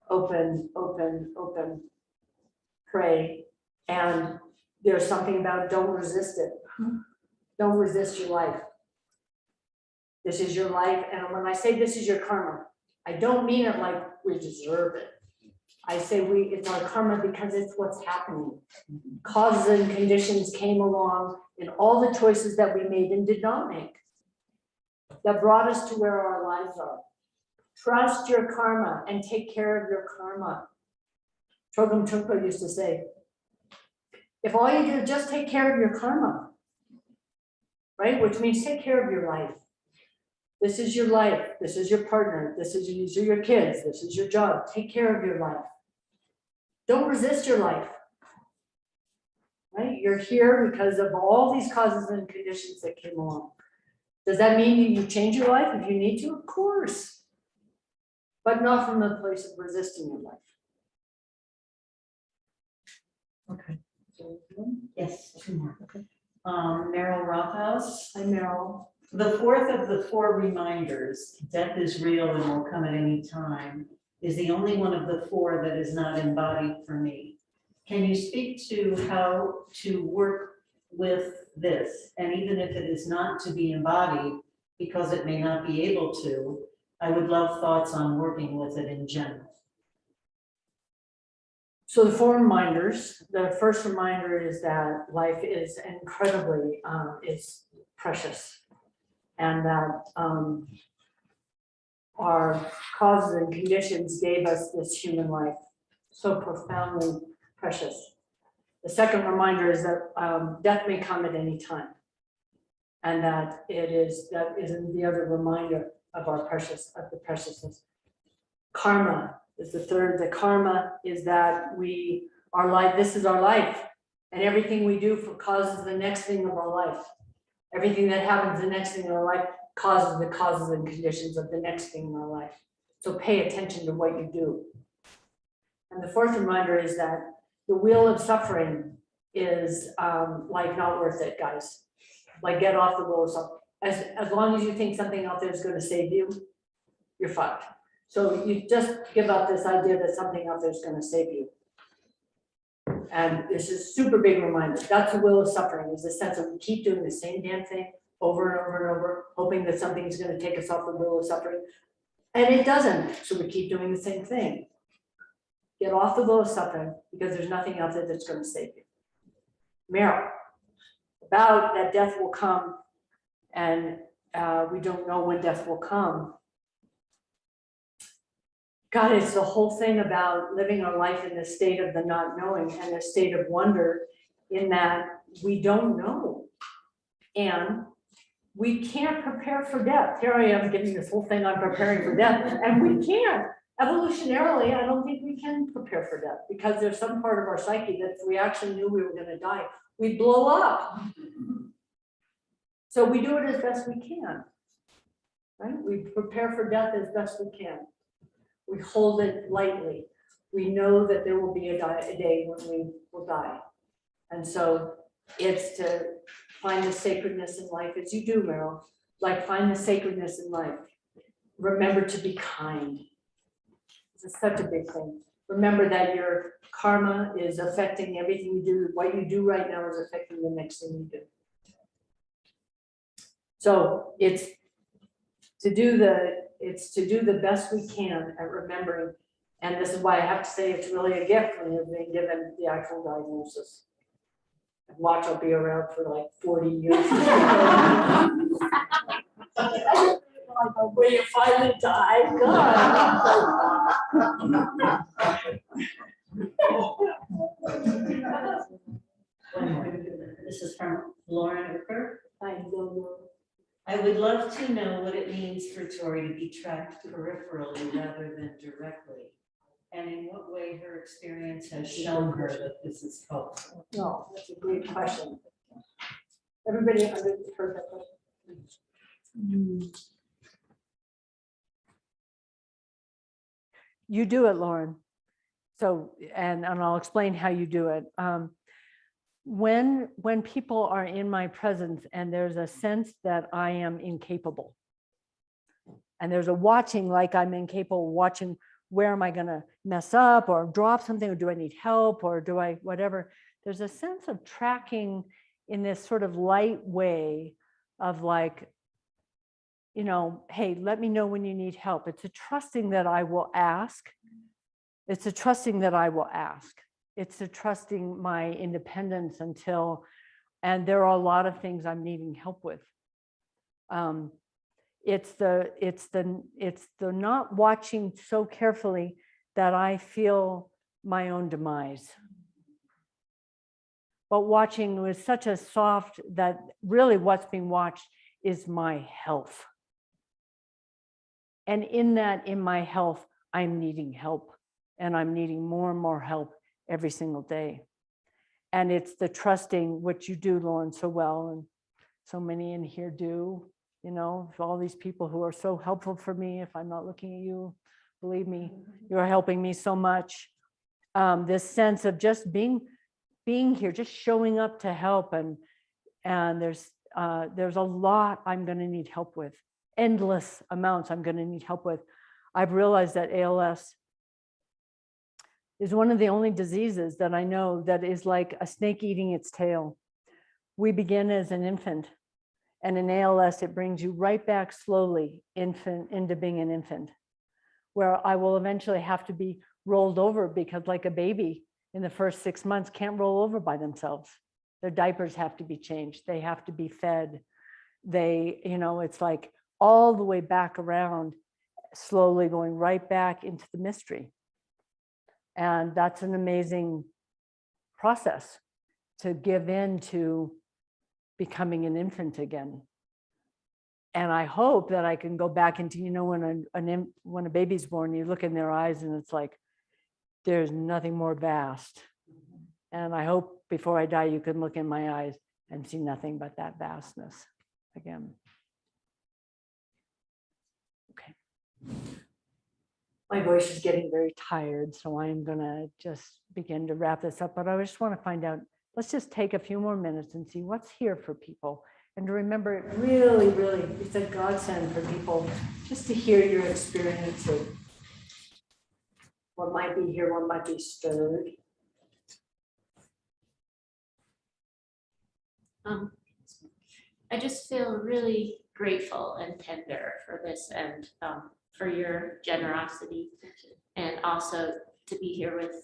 Open, open, open, pray. And there's something about don't resist it. Don't resist your life. This is your life. And when I say this is your karma, I don't mean it like we deserve it. I say it's our karma because it's what's happening. Causes and conditions came along in all the choices that we made and did not make that brought us to where our lives are. Trust your karma and take care of your karma. Chogam Trungpa used to say, if all you do is just take care of your karma, right? Which means take care of your life. This is your life. This is your partner. These are your kids. This is your job. Take care of your life. Don't resist your life, right? You're here because of all these causes and conditions that came along. Does that mean you change your life if you need to? Of course. But not from the place of resisting your life. Okay. Yes, two more. Okay. Meryl Rothhaus. Hi, Meryl. The fourth of the four reminders, death is real and will come at any time, is the only one of the four that is not embodied for me. Can you speak to how to work with this? And even if it is not to be embodied, because it may not be able to, I would love thoughts on working with it in general. So the four reminders, the first reminder is that life is incredibly, it's precious. And that our causes and conditions gave us this human life, so profoundly precious. The second reminder is that death may come at any time. And that is the other reminder of the preciousness. Karma is the third. The karma is that our life, this is our life. And everything we do causes the next thing of our life. Everything that happens the next thing in our life causes the causes and conditions of the next thing in our life. So pay attention to what you do. And the fourth reminder is that the wheel of suffering is like not worth it, guys. Like get off the wheel of suffering. As long as you think something out there is going to save you, you're fucked. So you just give up this idea that something out there is going to save you. And this is a super big reminder. That's the will of suffering, is the sense of we keep doing the same damn thing over and over and over, hoping that something's going to take us off the will of suffering. And it doesn't. So we keep doing the same thing. Get off the will of suffering because there's nothing out there that's going to save you. Meryl, about that death will come, and we don't know when death will come. God, it's the whole thing about living our life in the state of the not knowing and a state of wonder, in that we don't know. And we can't prepare for death. Here I am giving this whole thing on preparing for death, and we can't. Evolutionarily, I don't think we can prepare for death, because there's some part of our psyche that if we actually knew we were going to die, we'd blow up. So we do it as best we can, right? We prepare for death as best we can. We hold it lightly. We know that there will be a day when we will die. And so it's to find the sacredness in life, as you do, Meryl, like find the sacredness in life. Remember to be kind. It's such a big thing. Remember that your karma is affecting everything you do. What you do right now is affecting the next thing you do. So it's to do the best we can at remembering. And this is why I have to say it's really a gift when you're being given the actual diagnosis. Watch, I'll be around for like 40 years. Where you finally die, God. This is from Lauren Ucker. I don't know. I would love to know what it means for Tori to be tracked peripherally rather than directly. And in what way her experience has shown her that this is helpful. No, that's a great question. Everybody heard that question? You do it, Lauren. So, and I'll explain how you do it. When people are in my presence and there's a sense that I am incapable, and there's a watching like I'm incapable, watching where am I going to mess up or drop something, or do I need help, or do I whatever. There's a sense of tracking in this sort of light way of like, you know, hey, let me know when you need help. It's a trusting that I will ask. It's a trusting that I will ask. It's a trusting my independence until, and there are a lot of things I'm needing help with. It's the not watching so carefully that I feel my own demise. But watching with such a soft that really what's being watched is my health. And in that, in my health, I'm needing help, and I'm needing more and more help every single day. And it's the trusting, which you do, Lauren, so well, and so many in here do, you know, for all these people who are so helpful for me. If I'm not looking at you, believe me, you're helping me so much. This sense of just being here, just showing up to help, and there's a lot I'm going to need help with. Endless amounts I'm going to need help with. I've realized that ALS is one of the only diseases that I know that is like a snake eating its tail. We begin as an infant, and in ALS, it brings you right back slowly into being an infant, where I will eventually have to be rolled over, because like a baby in the first 6 months can't roll over by themselves. Their diapers have to be changed. They have to be fed. They, you know, it's like all the way back around, slowly going right back into the mystery. And that's an amazing process, to give in to becoming an infant again. And I hope that I can go back into, you know, when a baby's born, you look in their eyes and it's like, there's nothing more vast. And I hope before I die, you can look in my eyes and see nothing but that vastness again. Okay. My voice is getting very tired, so I'm gonna just begin to wrap this up, but I just want to find out, let's just take a few more minutes and see what's here for people. And to remember, it really, really, it's a godsend for people just to hear your experience of what might be here, what might be stirred. I just feel really grateful and tender for this, and for your generosity, and also to be here with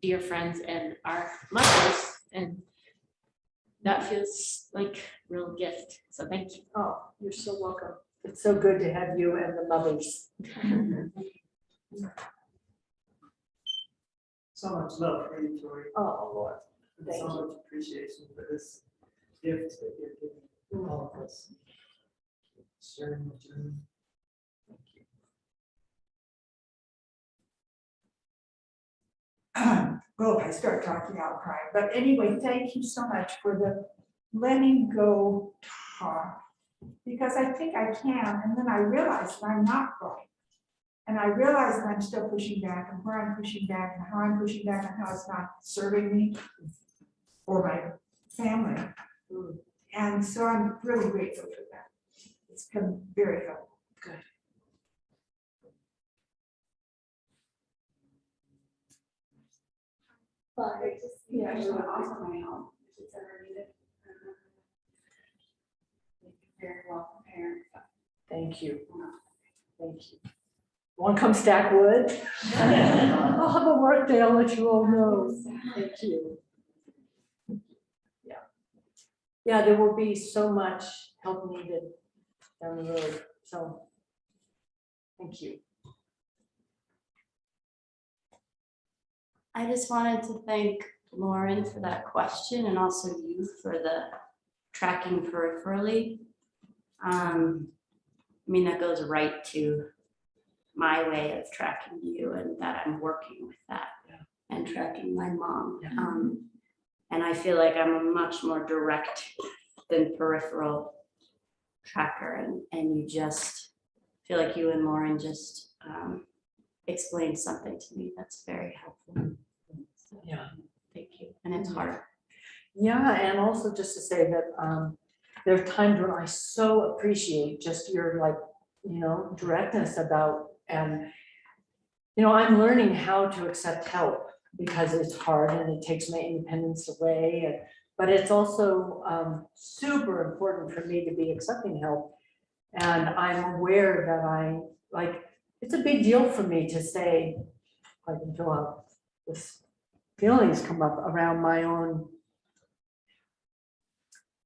dear friends and our mothers, and that feels like a real gift. So thank you. Oh, you're so welcome. It's so good to have you and the mothers. So much love for you, Tori. Oh, Lord. And Thank so you. much appreciation for this gift that you're giving all of us. Sharing the journey. Well, if I start talking, I'll cry. But anyway, thank you so much for the letting go talk. Because I think I can, and then I realize that I'm not going. And I realize that I'm still pushing back and where I'm pushing back and how I'm pushing back and how it's not serving me or my family. And so I'm really grateful for that. It's been very helpful. Good. Well, I just, yeah, I just want to offer my help if it's ever needed. Very well prepared. Thank you. Thank you. Want to come stack wood? I'll have a work day, I'll let you all know. Thank you. Yeah. Yeah, there will be so much help needed down the road, so thank you. I just wanted to thank Lauren for that question and also you for the tracking peripherally. I mean, that goes right to my way of tracking you and that I'm working with that and tracking my mom. And I feel like I'm a much more direct than peripheral tracker. And you just feel like you and Lauren just explained something to me that's very helpful. So, Yeah. thank you. And it's hard. Yeah, and also just to say that there are times when I so appreciate just your directness about, and I'm learning how to accept help because it's hard and it takes my independence away. But it's also super important for me to be accepting help. And I'm aware that it's a big deal for me to say, I can feel how this feelings come up around my own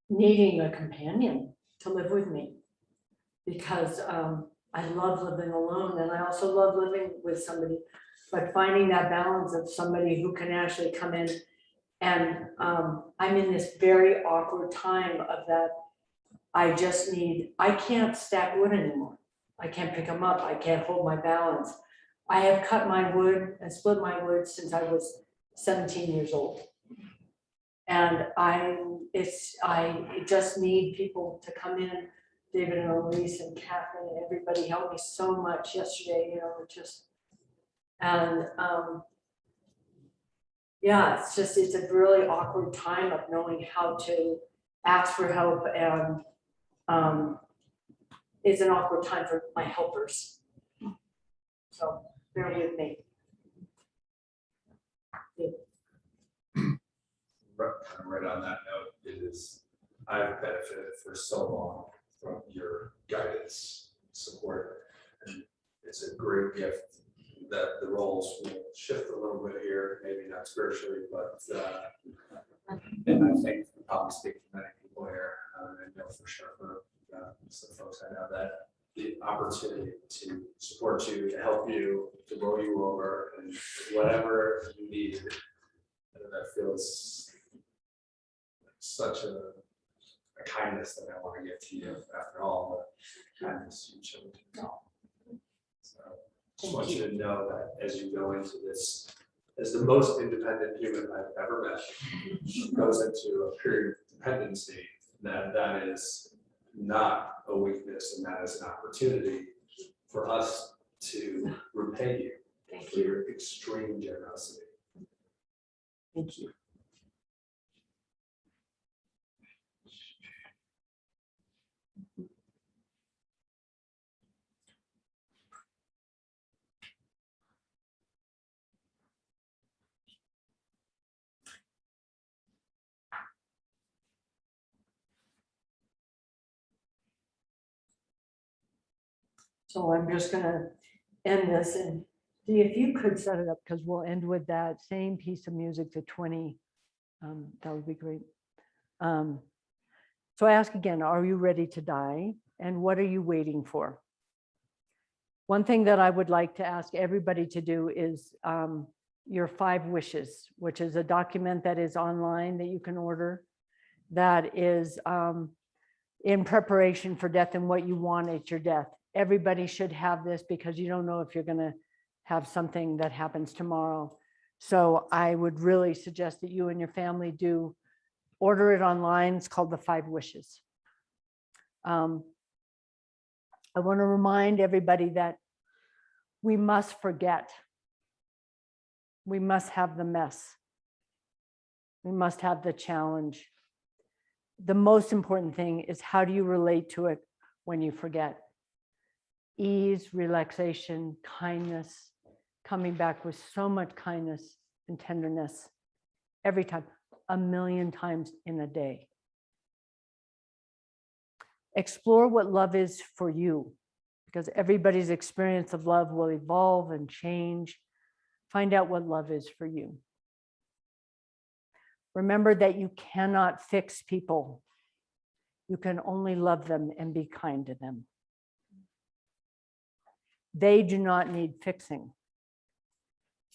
needing a companion to live with me. Because I love living alone and I also love living with somebody, but finding that balance of somebody who can actually come in and I'm in this very awkward time of that. I can't stack wood anymore. I can't pick them up. I can't hold my balance. I have cut my wood and split my wood since I was 17 years old. And I just need people to come in. David and Elise and Catherine and everybody helped me so much yesterday, it's a really awkward time of knowing how to ask for help, and it's an awkward time for my helpers. So bear with me. Right on that note, I've benefited for so long from your guidance, support, and it's a great gift that the roles will shift a little bit here, maybe not spiritually, but and I think probably speak to many people here, and I know for sure for some folks I know that the opportunity to support you, to help you, to roll you over, and whatever you need, that feels such a kindness that I want to give to you after all the kindness you showed to me. So just want you to know that as you go into this, as the most independent human I've ever met, goes into a period of dependency, that is not a weakness and that is an opportunity for us to repay you for your extreme generosity. Thank you. So I'm just gonna end this, and Dee, if you could set it up, because we'll end with that same piece of music to 20. That would be great. So I ask again, are you ready to die? And what are you waiting for? One thing that I would like to ask everybody to do is your 5 wishes, which is a document that is online that you can order, that is in preparation for death and what you want at your death. Everybody should have this because you don't know if you're going to have something that happens tomorrow. So I would really suggest that you and your family do order it online. It's called the 5 Wishes. I want to remind everybody that we must forget. We must have the mess. We must have the challenge. The most important thing is, how do you relate to it when you forget? Ease, relaxation, kindness, coming back with so much kindness and tenderness every time, 1,000,000 times in a day. Explore what love is for you, because everybody's experience of love will evolve and change. Find out what love is for you. Remember that you cannot fix people. You can only love them and be kind to them. They do not need fixing.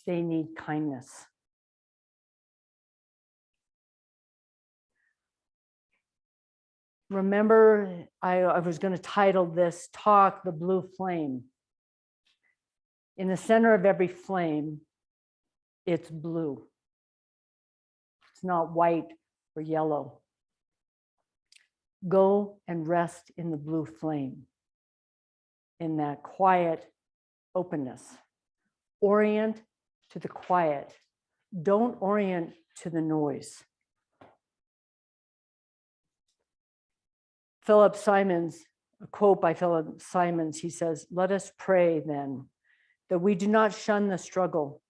They need kindness. Remember, I was going to title this talk, The Blue Flame. In the center of every flame, it's blue. It's not white or yellow. Go and rest in the blue flame, in that quiet openness. Orient to the quiet. Don't orient to the noise. Philip Simons, a quote by Philip Simons, he says, "Let us pray then that we do not shun the struggle.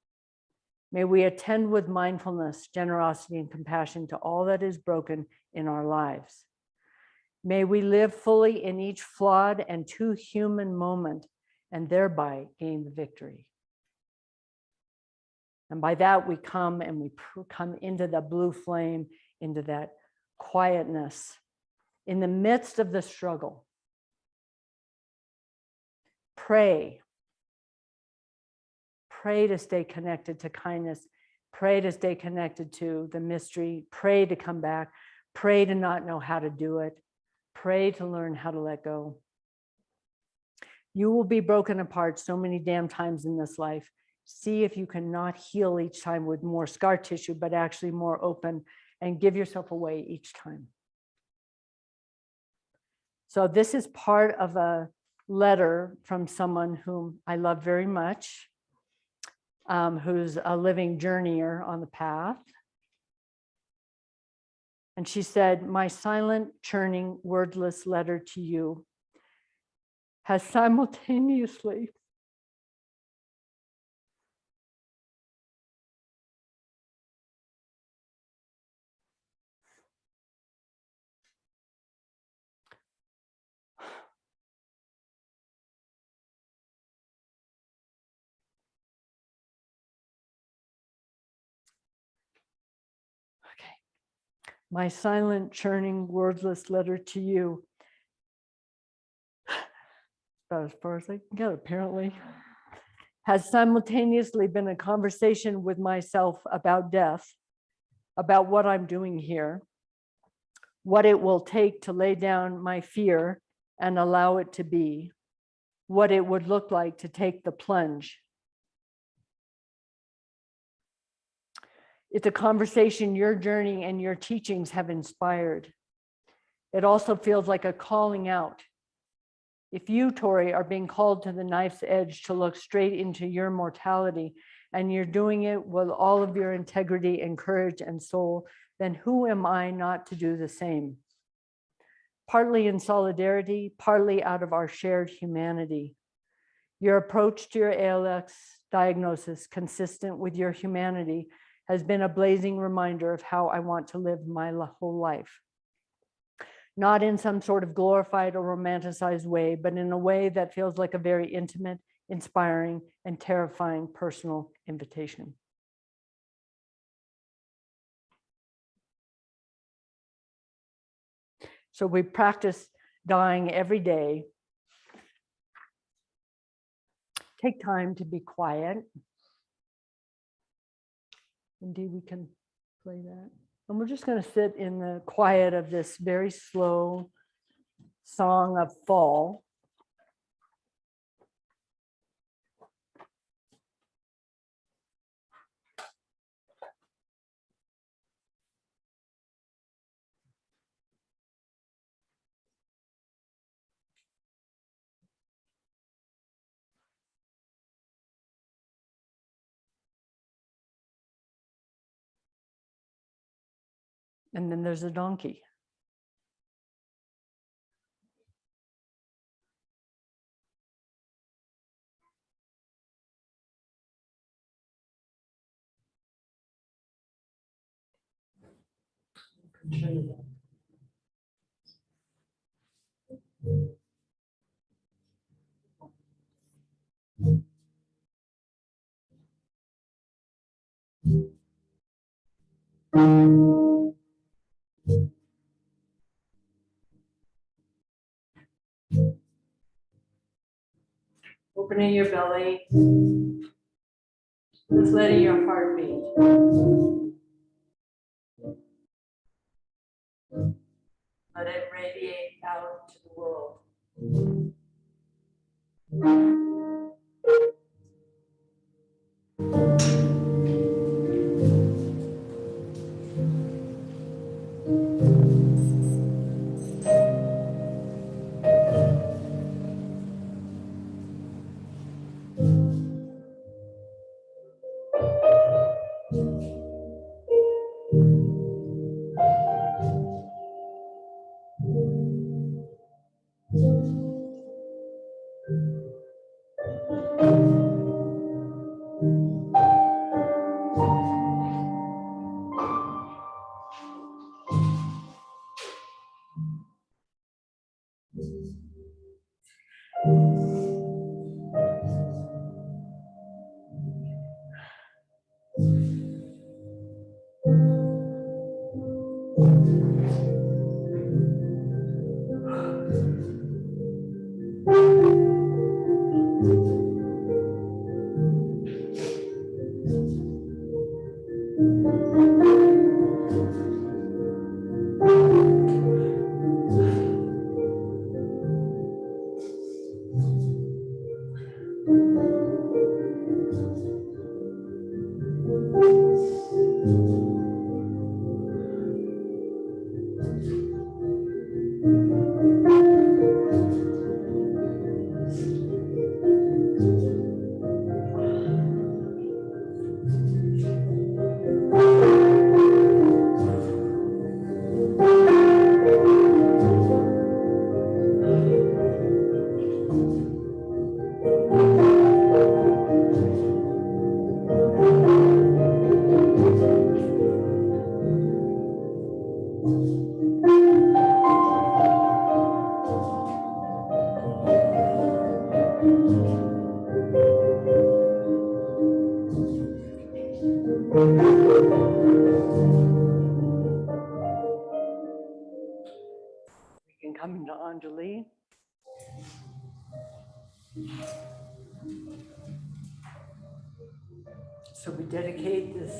May we attend with mindfulness, generosity, and compassion to all that is broken in our lives. May we live fully in each flawed and too human moment and thereby gain the victory." And by that we come into the blue flame, into that quietness in the midst of the struggle. Pray. Pray to stay connected to kindness. Pray to stay connected to the mystery. Pray to come back. Pray to not know how to do it. Pray to learn how to let go. You will be broken apart so many damn times in this life. See if you cannot heal each time with more scar tissue, but actually more open, and give yourself away each time. So this is part of a letter from someone whom I love very much, who's a living journeyer on the path. And she said, "My silent, churning, wordless letter to you has simultaneously my silent, churning, wordless letter to you," about as far as I can get, apparently, "has simultaneously been a conversation with myself about death, about what I'm doing here, what it will take to lay down my fear and allow it to be, what it would look like to take the plunge. It's a conversation your journey and your teachings have inspired. It also feels like a calling out. If you, Tori, are being called to the knife's edge to look straight into your mortality, and you're doing it with all of your integrity and courage and soul, then who am I not to do the same? Partly in solidarity, partly out of our shared humanity. Your approach to your ALS diagnosis, consistent with your humanity, has been a blazing reminder of how I want to live my whole life. Not in some sort of glorified or romanticized way, but in a way that feels like a very intimate, inspiring, and terrifying personal invitation." So we practice dying every day. Take time to be quiet. Indeed, we can play that. And we're just going to sit in the quiet of this very slow song of fall. And then there's a donkey. Opening your belly, just letting your heart beat. Let it radiate out to the world. We can come into Anjali. So we dedicate this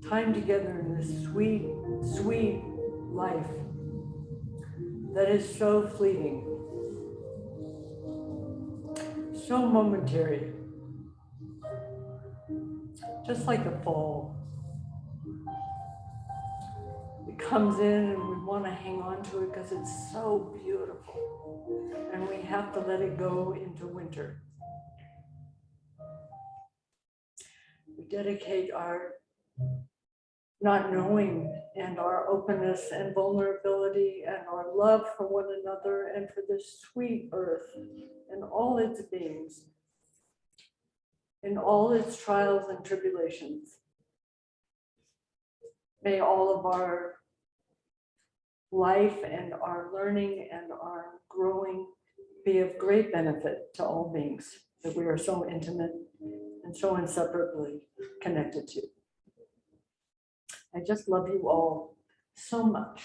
time together in this sweet, sweet life that is so fleeting, so momentary, just like the fall. It comes in and we want to hang on to it because it's so beautiful, and we have to let it go into winter. We dedicate our not knowing and our openness and vulnerability and our love for one another and for this sweet earth and all its beings, in all its trials and tribulations. May all of our life and our learning and our growing be of great benefit to all beings that we are so intimate and so inseparably connected to. I just love you all so much.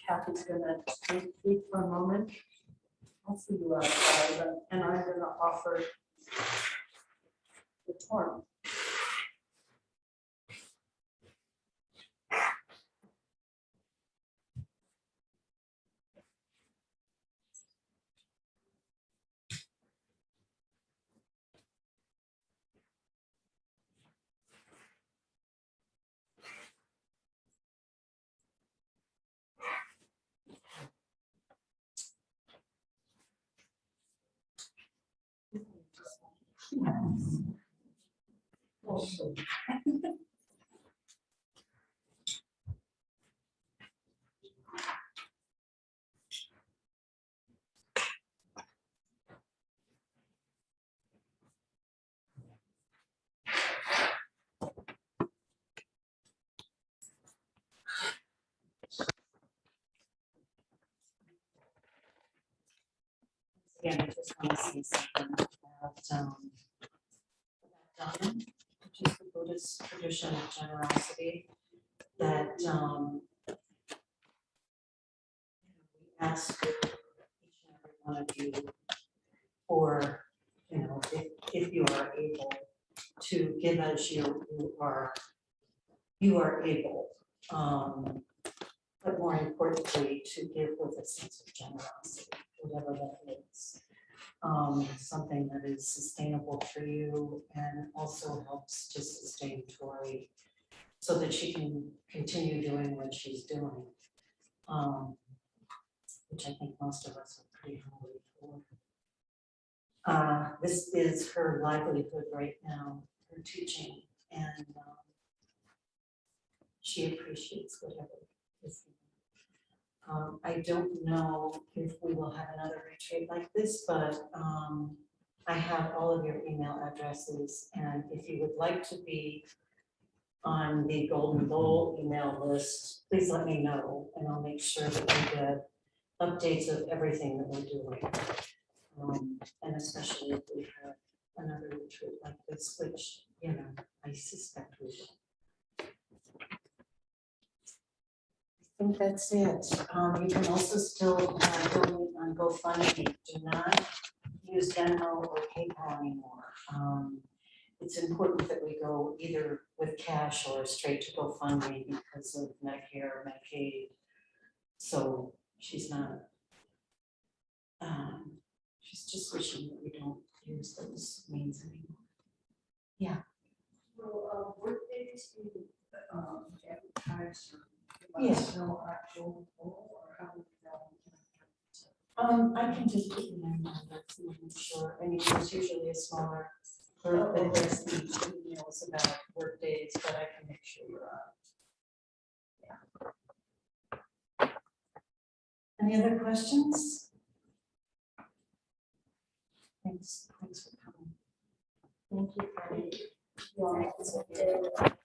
Kathy's gonna speak for a moment. I'll see you outside, and I'm gonna offer the form. Also. Again, I just want to say something about Dhamma, which is the Buddhist tradition of generosity, that we ask each and every one of you for, if you are able to give as you are able, but more importantly, to give with a sense of generosity, whatever that is. Something that is sustainable for you and also helps to sustain Tori so that she can continue doing what she's doing, which I think most of us are pretty hungry for. This is her livelihood right now, her teaching, and she appreciates whatever is. I don't know if we will have another retreat like this, but I have all of your email addresses, and if you would like to be on the Golden Bowl email list, please let me know, and I'll make sure that we get updates of everything that we're doing. And especially if we have another retreat like this, which, I suspect we will. I think that's it. You can also still donate on GoFundMe. Do not use Venmo or PayPal anymore. It's important that we go either with cash or straight to GoFundMe because of Medicare, Medicaid. So she's not. She's just wishing that we don't use those means anymore. Yeah. Well, birthdays you advertise or Yes. no actual or how would I can just put in there now, that's not sure. I mean, it's usually a smaller group that gets the emails about work days, but I can make sure you're on. Yeah. Any other questions? Thanks for coming. Thank you for